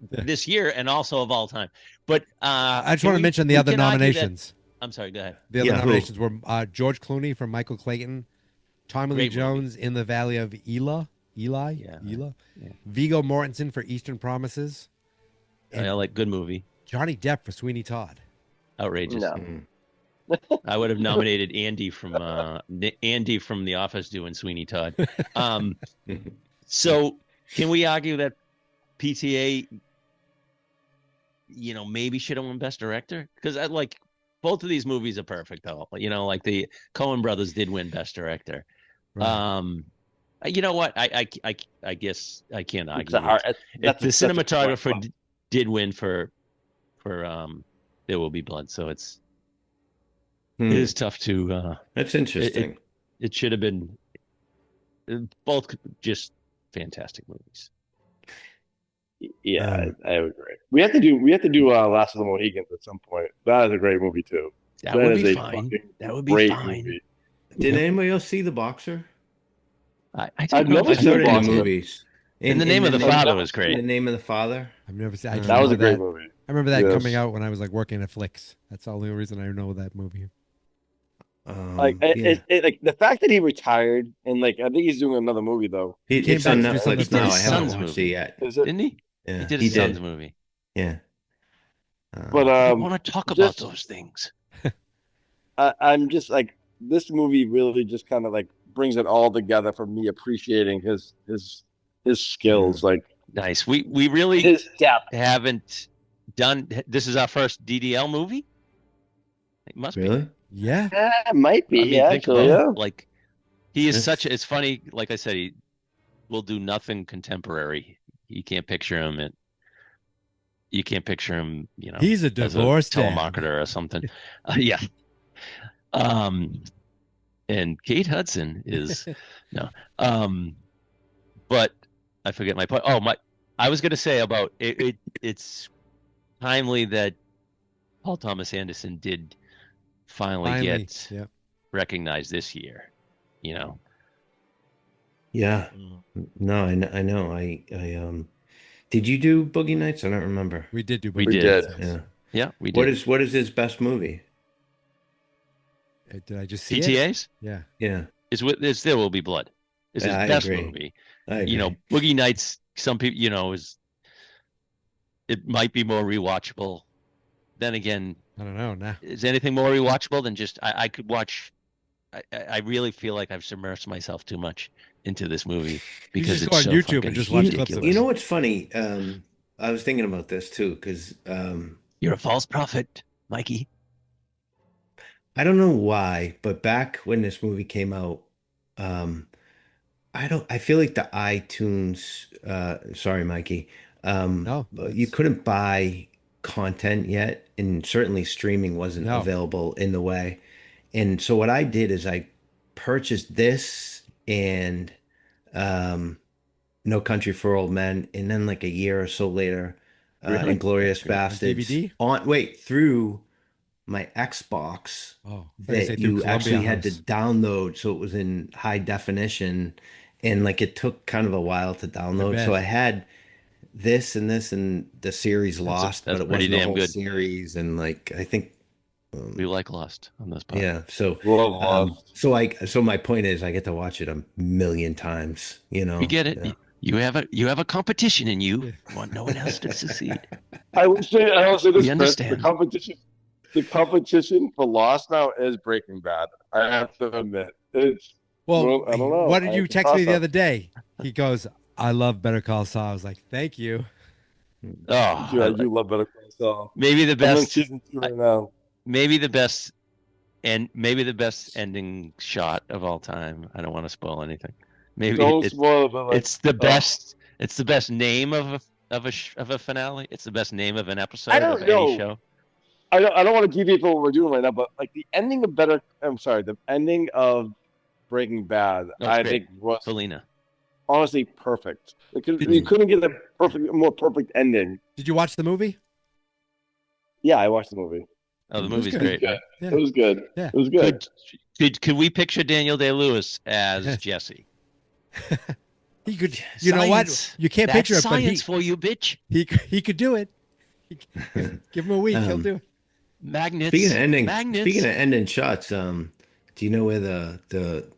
this year and also of all time. But I just want to mention the other nominations. I'm sorry. Go ahead. The other nominations were George Clooney for Michael Clayton, Tommy Lee Great Jones in the Valley of Elah. Elah. Viggo Mortensen for Eastern Promises. I like good movie. Johnny Depp for Sweeney Todd. Outrageous. No. I would have nominated Andy from The Office doing Sweeney Todd. So can we argue that PTA, maybe should have won Best Director? Because I like both of these movies are perfect though. Like the Coen brothers did win Best Director. Right. You know what? I guess I can't argue. The cinematographer did win for There Will Be Blood, so it is tough to. That's interesting. It should have been both just fantastic movies. Yeah, I would agree. We have to do Last of the Mohicans at some point. That is a great movie too. That would be fine. That would be fine. Movie. Did anybody else see The Boxer? I've never seen the movies. In the Name of the Father was great. In the Name of the Father. I've never seen. That was a great movie. I remember that coming out when I was like working at Flicks. That's the only reason I know that movie. The fact that he retired and I think he's doing another movie though. It's on Netflix now. I haven't watched it yet. Didn't he? Yeah, he did his son's movie. Yeah. But I want to talk about those things. I'm just this movie really just kind of brings it all together for me appreciating his skills. Nice. We really his depth. Haven't done. This is our first DDL movie. It must really? be. Yeah. It might be. Actually, yeah. He is such. It's funny. Like I said, he will do nothing contemporary. You can't picture him. You can't picture him. He's a divorced telemarketer or something. Yeah. And Kate Hudson is no. But I forget my point. I was going to say about it. It's timely that Paul Thomas Anderson did finally get recognized this year. Yeah. No, I know. I did you do Boogie Nights? I don't remember. We did do. We Boogie did. Nights. Yeah, we did. What is his best movie? Did I just see PTA's? It? Yeah. It's There Will Be Blood. It's his best movie. Boogie Nights. Some people, it might be more rewatchable. Then again, I don't know. Now, is anything more rewatchable than just I could watch? I really feel like I've submersed myself too much into this movie because it's on YouTube and just watch clips of it. You know what's funny? I was thinking about this too because you're a false prophet, Mikey. I don't know why, but back when this movie came out, I feel like the iTunes. Sorry, Mikey. No, you couldn't buy content yet, and certainly streaming wasn't available in the way. And so what I did is I purchased this and No Country for Old Men, and then a year or so later, Inglourious Bastards DVD? Through my Xbox that you actually had to download, so it was in high definition, and it took kind of a while to download. So I had this and the series Lost, but it wasn't the whole series, and I think. We like Lost on this podcast. Yeah, so my point is, I get to watch it a million times. You get it. Yeah. You have a competition in you. You want no one else to succeed. I would say this. We understand. The competition for Lost now is Breaking Bad. I have to admit, it's. Well, I don't know. What did you text me the other day? He goes, "I love Better Call Saul." I was like, "Thank you." Oh, yeah, you love Better Call Saul. Maybe the best. I'm in season 2 right now. Maybe the best ending shot of all time. I don't want to spoil anything. Maybe spoil it, but it's the best. It's the best name of a finale. It's the best name of an episode of any show. I don't want to deviate from what we're doing right now, but the ending of the ending of Breaking Bad, I think was Selena. Honestly, perfect. You couldn't get a more perfect ending. Did you watch the movie? Yeah, I watched the movie. Oh, the movie's great. Yeah. It was good. Yeah. It was good. Could we picture Daniel Day-Lewis as Jesse? He could. You know what? You can't picture it, but science for you, bitch. He could do it. Give him a week, he'll do it. Magnets. Speaking of ending shots, Do you know where the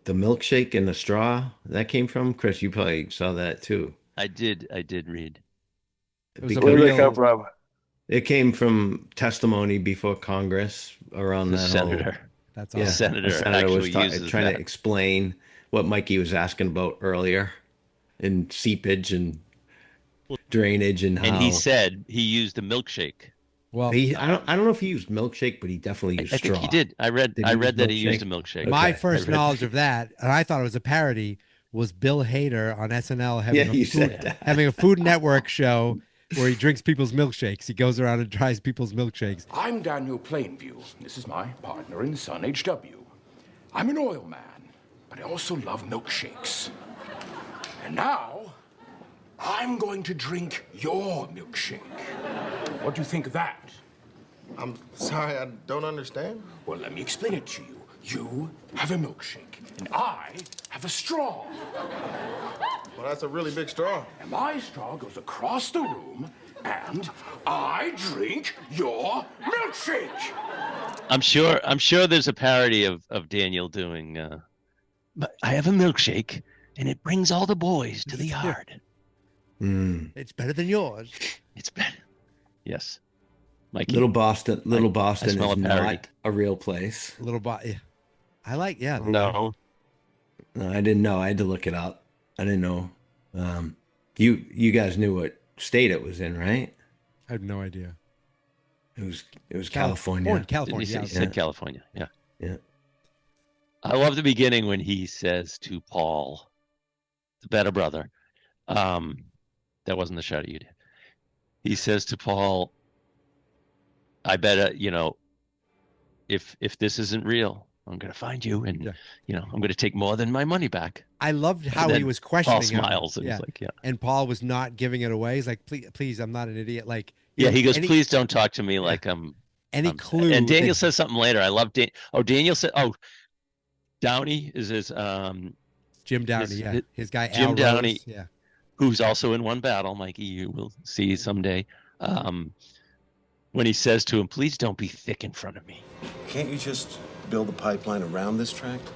milkshake and the straw that came from? Chris, you probably saw that too. I did read. It was Where did it come from? It came from testimony before Congress around The that senator. whole. That's Yeah, awesome. a senator was uses trying that. to explain what Mikey was asking about earlier, in seepage and drainage and how. And he said he used a milkshake. Well, I don't know if he used milkshake, but he definitely used I straw. think he did. I read that he used a milkshake. My first knowledge of that, and I thought it was a parody, was Bill Hader on SNL having a Food Network show where he drinks people's milkshakes. He goes around and tries people's milkshakes. I'm Daniel Plainview. This is my partner in Sun HW. I'm an oil man, but I also love milkshakes. And now, I'm going to drink your milkshake. What do you think of that? I'm sorry, I don't understand. Well, let me explain it to you. You have a milkshake, and I have a straw. Well, that's a really big straw. And my straw goes across the room, and I drink your milkshake. I'm sure there's a parody of Daniel doing but I have a milkshake and it brings all the boys to the yard. It's better than yours. It's better. Yes. Mikey. Little Boston is smell a parody. not a real place. Yeah. I like, yeah. No, I didn't know. I had to look it up. I didn't know. You guys knew what state it was in, right? I had no idea. It was California. California. He said California. Yeah. Yeah. I love the beginning when he says to Paul, the better brother, that wasn't the shot you did. He says to Paul, I bet, if this isn't real, I'm going to find you and, I'm going to take more than my money back. I loved how he was questioning Paul smiles him. and he's like, And Paul was not giving it away. He's like, please, I'm not an idiot. Like, he goes, please don't talk to me like I'm. Any clue. And Daniel says something later. I love Daniel said, Downey is his Jim Downey, his guy Jim Al Downey, Rose, who's also in one battle, Mikey, you will see someday. When he says to him, please don't be thick in front of me. Can't you just build a pipeline around this tract?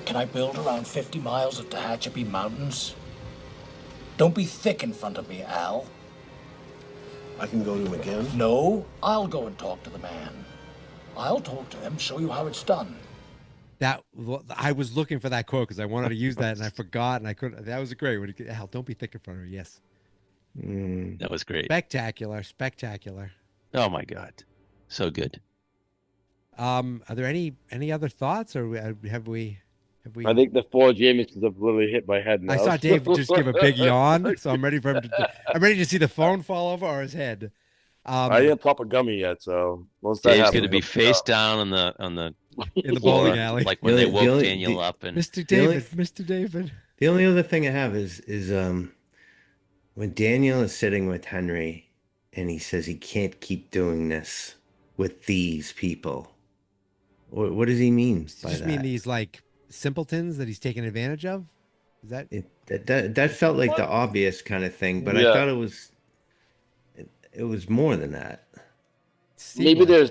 Can I build around 50 miles of Tehachapi Mountains? Don't be thick in front of me, Al. I can go to him again? No, I'll go and talk to the man. I'll talk to him, show you how it's done. That I was looking for that quote because I wanted to use that and I forgot and I couldn't. That was great. Al, don't be thick in front of me. Yes. That was great. Spectacular. Oh my God, so good. Are there any other thoughts, or have we? I think the 4 Jamesons have literally hit my head now. I saw Dave just give a big yawn, so I'm ready for him to. I'm ready to see the phone fall over or his head. I didn't pop a gummy yet, so once that Dave's happens, going to be face down on the in the bowling alley, like when they woke Daniel up. And Mr. David. The only other thing I have is when Daniel is sitting with Henry, and he says he can't keep doing this with these people. What does he mean by that? Just mean these like simpletons that he's taking advantage of? Is that that felt like the obvious kind of thing, but I thought it was more than that. Maybe that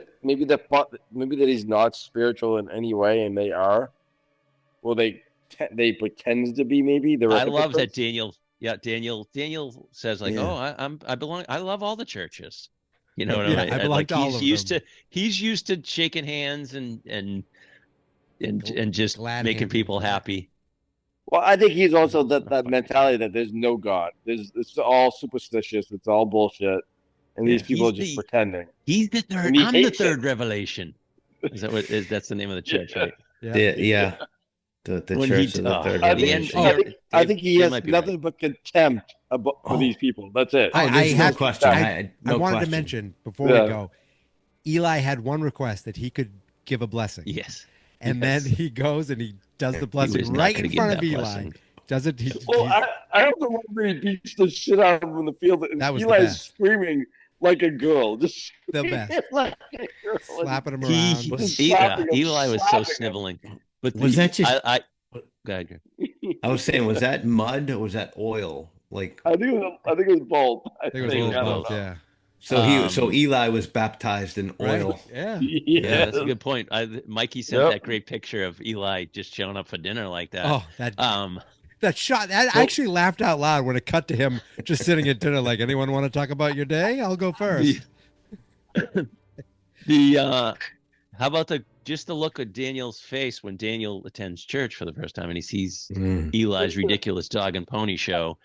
he's not spiritual in any way, and they are. Well, they pretend to be. Maybe I love that Daniel. Yeah, Daniel says like, I belong. I love all the churches. You know what I mean? I belong to all of them. He's used to shaking hands and just making people happy. Well, I think he's also that mentality that there's no God. It's all superstitious. It's all bullshit. And these people are just pretending. He's the third. I'm the third revelation. Is that that's the name of the church, right? Yeah. The church of the third revelation. I think he has nothing but contempt for these people. That's it. I have no question. I wanted to mention before we go, Eli had one request that he could give a blessing. Yes. And then he goes and he does the blessing right in front of Eli. Blessing. Doesn't he? Well, I don't know why he beats the shit out of him in the field. And that was Eli's screaming like a girl. Just the best. Like a girl. Slapping him around. Eli was so sniveling. But was that just? Go ahead. I was saying, was that mud or was that oil? Like I think it was both. I think it was both. Yeah. So Eli was baptized in oil. Right. Yeah, that's a good point. Mikey sent that great picture of Eli just showing up for dinner like that. Oh, that shot. I actually laughed out loud when it cut to him just sitting at dinner. Like, anyone want to talk about your day? I'll go first. How about the look at Daniel's face when Daniel attends church for the first time and he sees Eli's ridiculous dog and pony show,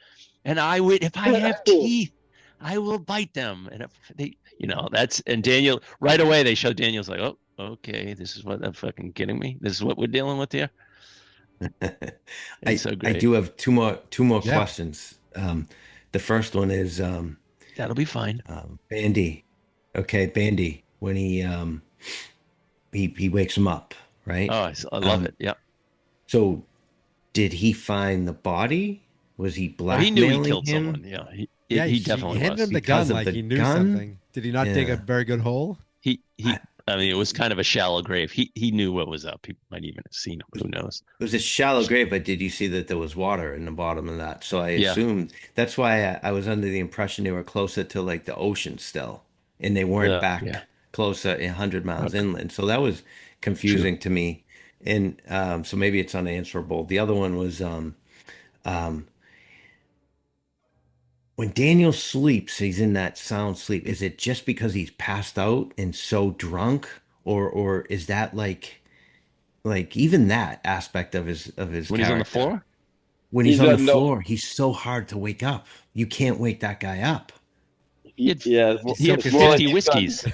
and if I have teeth, I will bite them. And if they, and Daniel right away they show Daniel's like, oh, okay, this is what they're fucking kidding me. This is what we're dealing with here. So great. I do have two more questions. The first one is that'll be fine. Bandy. Okay, Bandy. When he wakes him up, right? Oh, I love it. Yeah. So, did he find the body? Was he blackmailing he knew he killed him? someone. Yeah, he definitely handed him the Because gun of like the he knew gun? something. Did he not dig a very good hole? I mean, it was kind of a shallow grave. He knew what was up. He might even have seen him. Who knows? It was a shallow grave, but did you see that there was water in the bottom of that? So I assumed that's why I was under the impression they were closer to like the ocean still, and they weren't back closer 100 miles inland. So that was confusing to me, and so maybe it's unanswerable. The other one was when Daniel sleeps, he's in that sound sleep. Is it just because he's passed out and so drunk, or is that like even that aspect of his when he's on the floor? When he's on the floor, he's so hard to wake up. You can't wake that guy up. He had 50 whiskeys.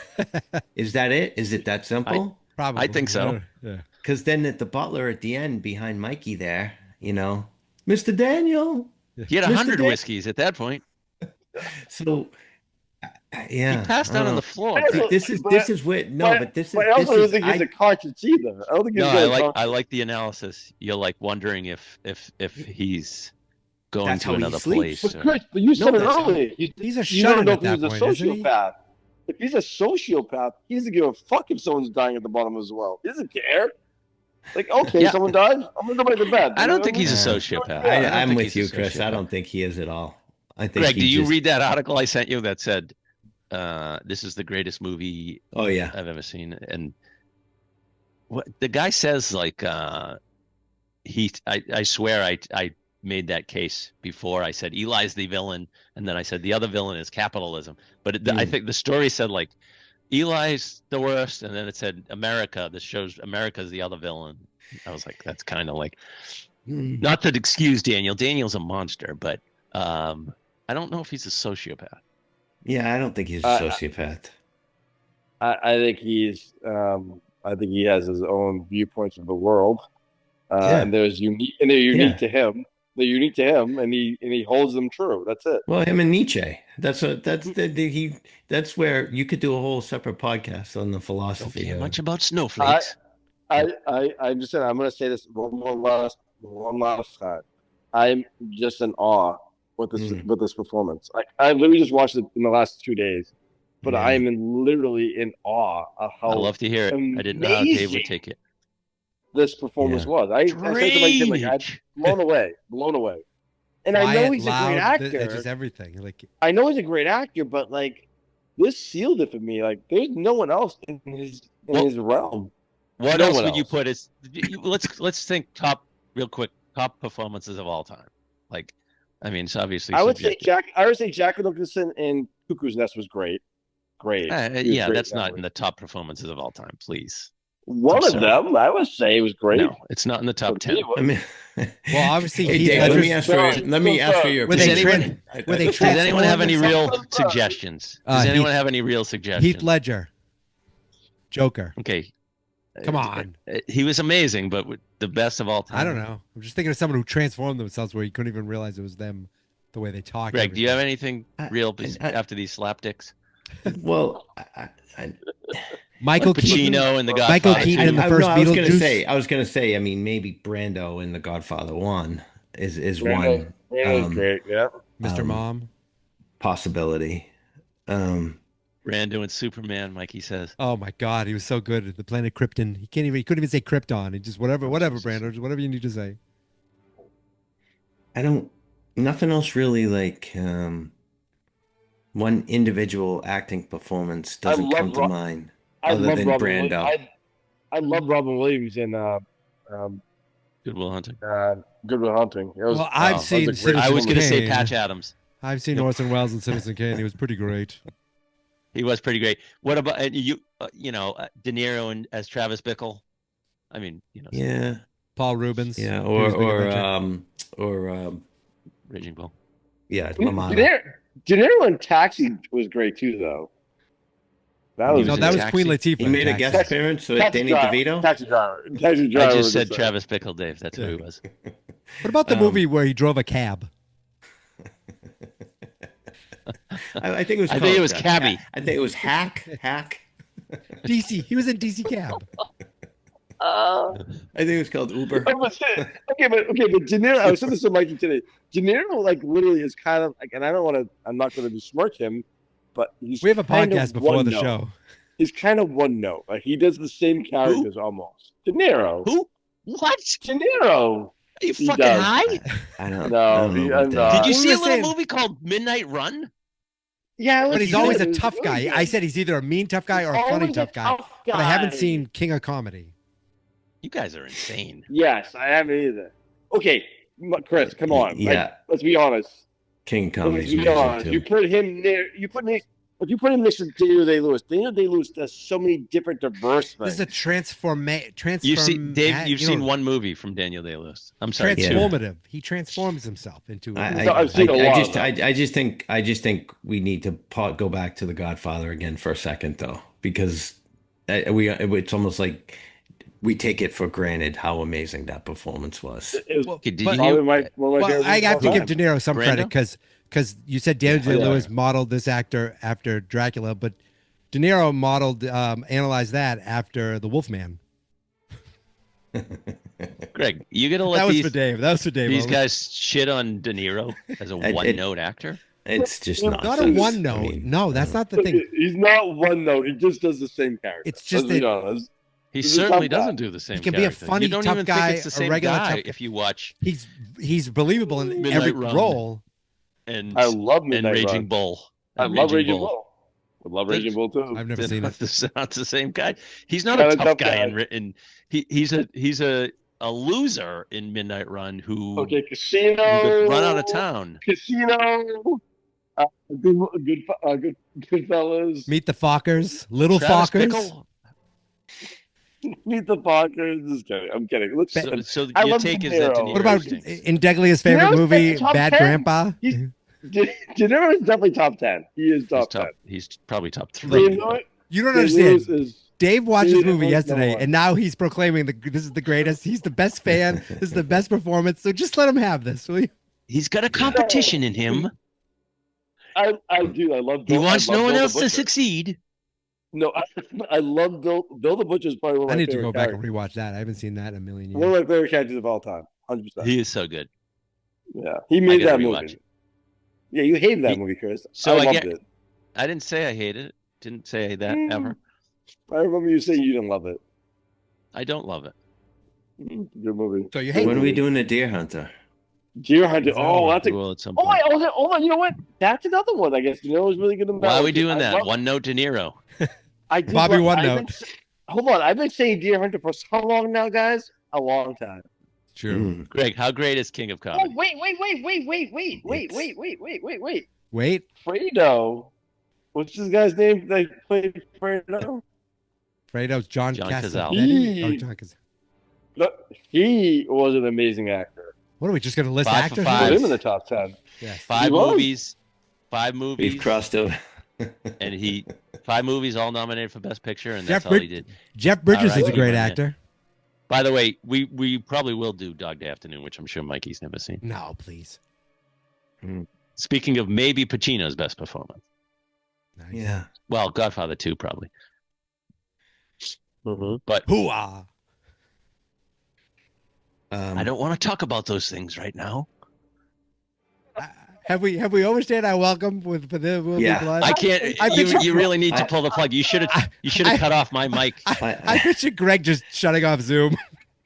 Is that it? Is it that simple? Probably. I think so. Yeah. Because then the butler at the end behind Mikey there, Mr. Daniel. He had 100 whiskeys at that point. So, yeah, he passed out on the floor. This is where but I also don't think he's a conscience either. I don't think he's I like the analysis. You're like wondering if he's going to another place. But you said it earlier. He's a you don't know shut-in if at he's that a point, isn't he? sociopath. If he's a sociopath, he doesn't give a fuck if someone's dying at the bottom as well. He doesn't care. Like, okay, someone died. I'm gonna go back to bed. I don't think he's a sociopath. I'm with you, Chris. I don't think he is at all. I think. Greg, do you read that article I sent you that said this is the greatest movie I've ever seen? And what the guy says, like, I swear I made that case before. I said Eli's the villain, and then I said the other villain is capitalism. But I think the story said like Eli's the worst, and then it said America. This shows America's the other villain. I was like, that's kind of like, not to excuse Daniel. Daniel's a monster, but I don't know if he's a sociopath. Yeah, I don't think he's a sociopath. I think he's. I think he has his own viewpoints of the world, and they're unique to him. They're unique to him, and he holds them true. That's it. Well, him and Nietzsche. That's where you could do a whole separate podcast on the philosophy. Don't care much about snowflakes. I just said I'm going to say this one last time. I'm just in awe with this performance. I literally just watched it in the last 2 days, but I am literally in awe of how. I love to hear it. I didn't know how Dave would take it. This performance was. I said to my kid, like, I'm blown away. And Quiet, I know he's loud, a great actor. That's just everything. Like, I know he's a great actor, but like this sealed it for me. Like there's no one else in his realm. What else would you put as? Let's think top performances of all time. Like, I mean, it's obviously. I would say Jack Nicholson in Cuckoo's Nest was great. Great. Yeah, that's not in the top performances of all time. Please. One of them, I would say, was great. No, it's not in the top 10. I mean, well, obviously, hey, Dave, let me ask for your. Does anyone have any real suggestions? Does anyone have any real suggestions? Heath Ledger, Joker. Okay, come on. He was amazing, but the best of all time. I don't know. I'm just thinking of someone who transformed themselves where you couldn't even realize it was them, the way they talk. Greg, do you have anything real after these slapdicks? Well, Michael Pacino and the Godfather. Michael Keaton in the first Beetlejuice. I was gonna say. I mean, maybe Brando in the Godfather 1 is Brando, one. Great, yeah. Mr. Mom. Possibility. Brando and Superman, Mikey says. Oh my God, he was so good at the planet Krypton. He couldn't even say Krypton. He just whatever, Brando, just whatever you need to say. Nothing else really like. One individual acting performance doesn't come to mind other than Brando. I love Robin Williams in Good Will Hunting. Good Will Hunting. Well, I've seen Citizen I was going to say Kane. Patch Adams. I've seen Orson Welles in Citizen Kane. He was pretty great. He was pretty great. What about you? De Niro and as Travis Bickle. I mean, Yeah. Paul Rubens. Yeah, or Raging Bull. Yeah, De Niro in Taxi was great too, though. That was Queen Latifah. He made a guest appearance with Danny DeVito. Taxi driver. I just said Travis Bickle, Dave. That's who he was. What about the movie where he drove a cab? I think it was. I think it was Cabby. I think it was Hack. DC. He was in DC Cab. I think it was called Uber. Okay, but De Niro. I was saying this to Mikey today. De Niro, like, literally is kind of like, and I'm not going to besmirch him, but we have a podcast before the show. He's kind of one note. Like, he does the same characters almost. De Niro. Who? What? De Niro. Are you fucking high? I don't know. Did you see a little movie called Midnight Run? Yeah, but he's always a tough guy. I said he's either a mean tough guy or a funny tough guy. But I haven't seen King of Comedy. You guys are insane. Yes, I haven't either. Okay, Chris, come on. Yeah. Like, let's be honest. King of Comedy. Let's be honest. You put him near. You put him next to Daniel Day-Lewis. Daniel Day-Lewis does so many different diverse things. This is a transform. You see, Dave, you've seen one movie from Daniel Day-Lewis. I'm sorry. Transformative. He transforms himself into. I just think we need to go back to The Godfather again for a second, though, because it's almost like we take it for granted how amazing that performance was. I have to give De Niro some credit because you said Daniel Day-Lewis modeled this actor after Dracula, but De Niro modeled, analyzed that after The Wolfman. Greg, you gonna let that was for Dave. That was for Dave. These guys shit on De Niro as a one-note actor. It's just not a one note. No, that's not the thing. He's not one note. He just does the same character. It's just that he certainly doesn't do the same. He can be a funny tough guy, a regular tough guy. If you watch, he's believable in every role. And I love Midnight Raging Bull. I love Raging Bull. I love Raging Bull too. I've never seen it. It's not the same guy. He's not a tough guy in he's a loser in Midnight Run who Casino run out of town. Casino. Good fellas. Meet the Fockers. Little Fockers. Pickle. Meet the Fockers. Just kidding. I'm kidding. Look, so your take is that De Niro what about in Deglia's favorite movie, Bad 10? Grandpa? De Niro is definitely top 10. He is top 10. He's probably top 3. You don't understand. Dave watched this movie yesterday, and now he's proclaiming this is the greatest. He's the best fan. This is the best performance. So just let him have this, will you? He's got a competition in him. I do. I love Bill. He wants no one else to succeed. No, I love Bill. Bill the Butcher is probably one of my favorite I need to go back characters. and rewatch that. I haven't seen that in a million years. One of my favorite characters of all time. 100%. He is so good. Yeah, he made that movie. Yeah, you hated that movie, Chris. So I loved it. I didn't say I hated it. Didn't say that ever. I remember you saying you didn't love it. I don't love it. Good movie. So you hate when are we doing the Deer Hunter? Deer Hunter. Oh, that's a. At some Oh, point. hold on. You know what? That's another one. I guess De Niro was really good in that. Why are we doing that? One note De Niro. Bobby One Note. Hold on. I've been saying Deer Hunter for so long now, guys. A long time. True. Greg, how great is King of Comedy? Oh, wait. Wait. Fredo. What's this guy's name that played Fredo? Fredo's John Cazale. John Cazale. Look, he was an amazing actor. What are we just going to list 5 for actors? 5. Put him in the top 10. Yes. 5 movies. 5 movies. We've crossed over. And 5 movies all nominated for Best Picture, and that's all he did. Jeff Bridges is a great actor. By the way, we probably will do Dog Day Afternoon, which I'm sure Mikey's never seen. No, please. Speaking of maybe Pacino's best performance. Nice. Yeah. Well, Godfather 2 probably. But hoo-ah. I don't want to talk about those things right now. Have we overstayed our welcome with the blood? I can't. You really need to pull the plug. You should have cut off my mic. I picture Greg just shutting off Zoom.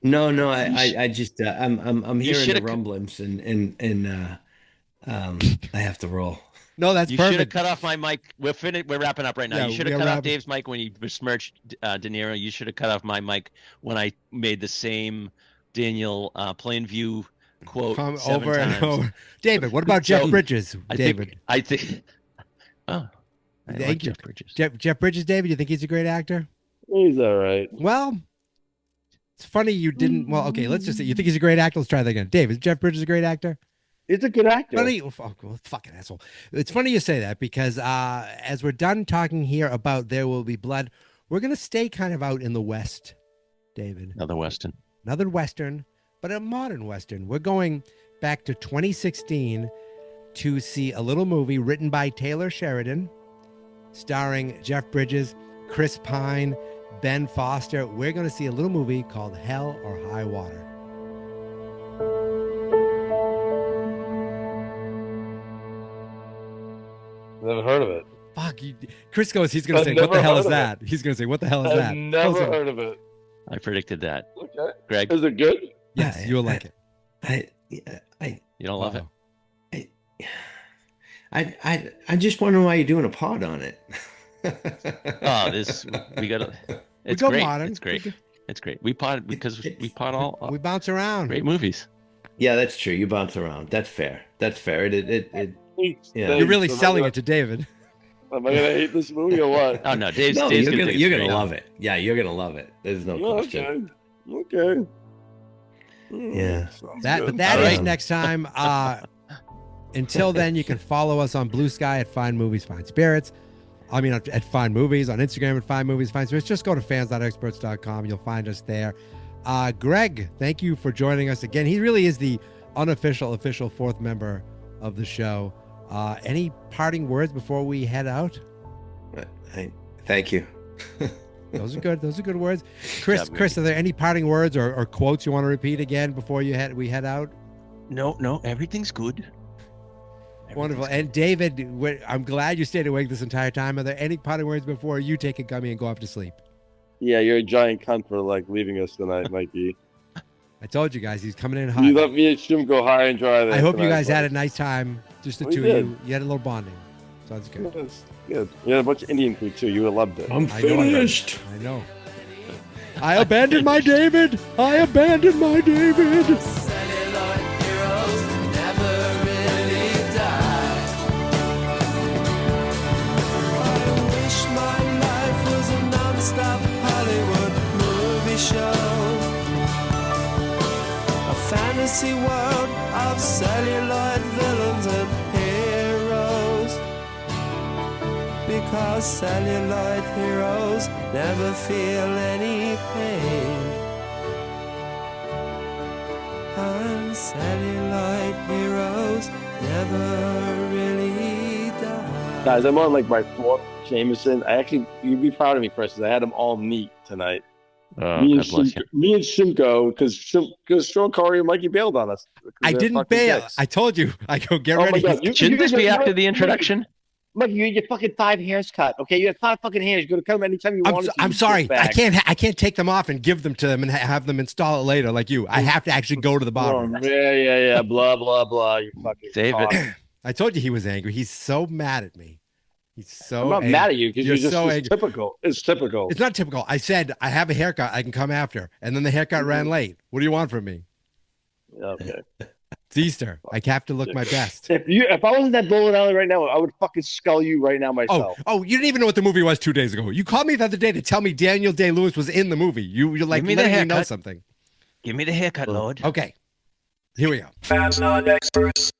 No. I just I'm hearing the rumblings and I have to roll. No, that's you perfect. should have cut off my mic. We're wrapping up right now. Yeah, you should have cut off Dave's mic when he besmirched De Niro. You should have cut off my mic when I made the same Daniel Plainview quote seven over times. and over. David, what about Jeff Bridges? David. I think. Oh, I like Jeff Bridges. Jeff Bridges, David, you think he's a great actor? He's all right. Well, it's funny you didn't. Well, okay, let's just say you think he's a great actor. Let's try that again. David, is Jeff Bridges a great actor? He's a good actor. Funny, fucking asshole. It's funny you say that because as we're done talking here about There Will Be Blood, we're going to stay kind of out in the West, David. Another Western, but a modern Western. We're going back to 2016 to see a little movie written by Taylor Sheridan, starring Jeff Bridges, Chris Pine, Ben Foster. We're going to see a little movie called Hell or High Water. Never heard of it. Fuck. Chris goes, he's going to say, what the hell is that? He's going to say, what the hell is that? I've never heard of it. I predicted that. Okay. Greg. Is it good? Yes, you'll like it. You don't love it? I just wonder why you're doing a pod on it. We got to. It's go great. modern. It's great. It's great. We pod because we pod all. We bounce around. Great movies. Yeah, that's true. You bounce around. That's fair. Yeah. You're really selling it to David. Am I gonna hate this movie or what? Oh no, Dave's you're gonna love it. Yeah, you're gonna love it. There's no question. Okay. Yeah. But that is next time. Until then, you can follow us on Blue Sky at Fine Movies, Fine Spirits. I mean, at Fine Movies, on Instagram at Fine Movies, Fine Spirits. Just go to fans.experts.com. You'll find us there. Greg, thank you for joining us again. He really is the official fourth member of the show. Any parting words before we head out? Thank you. Those are good. Those are good words. Chris, are there any parting words or quotes you want to repeat again before we head out? No, everything's good. Wonderful. And David, I'm glad you stayed awake this entire time. Are there any parting words before you take a gummy and go off to sleep? Yeah, you're a giant cunt for leaving us tonight, Mikey. I told you guys, he's coming in hot. You let me and Shim go high and dry. I hope you guys had a nice time. Just the two of you. You had a little bonding. So that's good. Yes, good. You had a bunch of Indian food too. You would have loved it. I'm finished. I know. I abandoned my David. I abandoned my David. Fantasy world of celluloid villains and heroes, because celluloid heroes never feel any pain, and celluloid heroes never really die. Guys, I'm on my fourth Jameson. You'd be proud of me, Chris, because I had them all neat tonight. Me and Shimko, because Sean Corey and Mikey bailed on us. I didn't bail. I told you. I go get ready. Shouldn't this be after the introduction? Mikey, you had your fucking 5 hairs cut. Okay, you had 5 fucking hairs. You're gonna cut them anytime you want. I'm sorry. I can't take them off and give them to them and have them install it later like you. I have to actually go to the barber. Yeah. Blah blah blah. You fucking David. I told you he was angry. He's so mad at me. He's so I'm not mad at you because you're just so it's typical. It's typical. It's not typical. I said I have a haircut. I can come after, and then the haircut ran late. What do you want from me? Okay. It's Easter. I have to look my best. If I wasn't that bowling alley right now, I would fucking skull you right now myself. Oh, you didn't even know what the movie was 2 days ago. You called me the other day to tell me Daniel Day-Lewis was in the movie. You're like, letting me know something. Give me the haircut, Lord. Okay. Here we go. Fans not experts.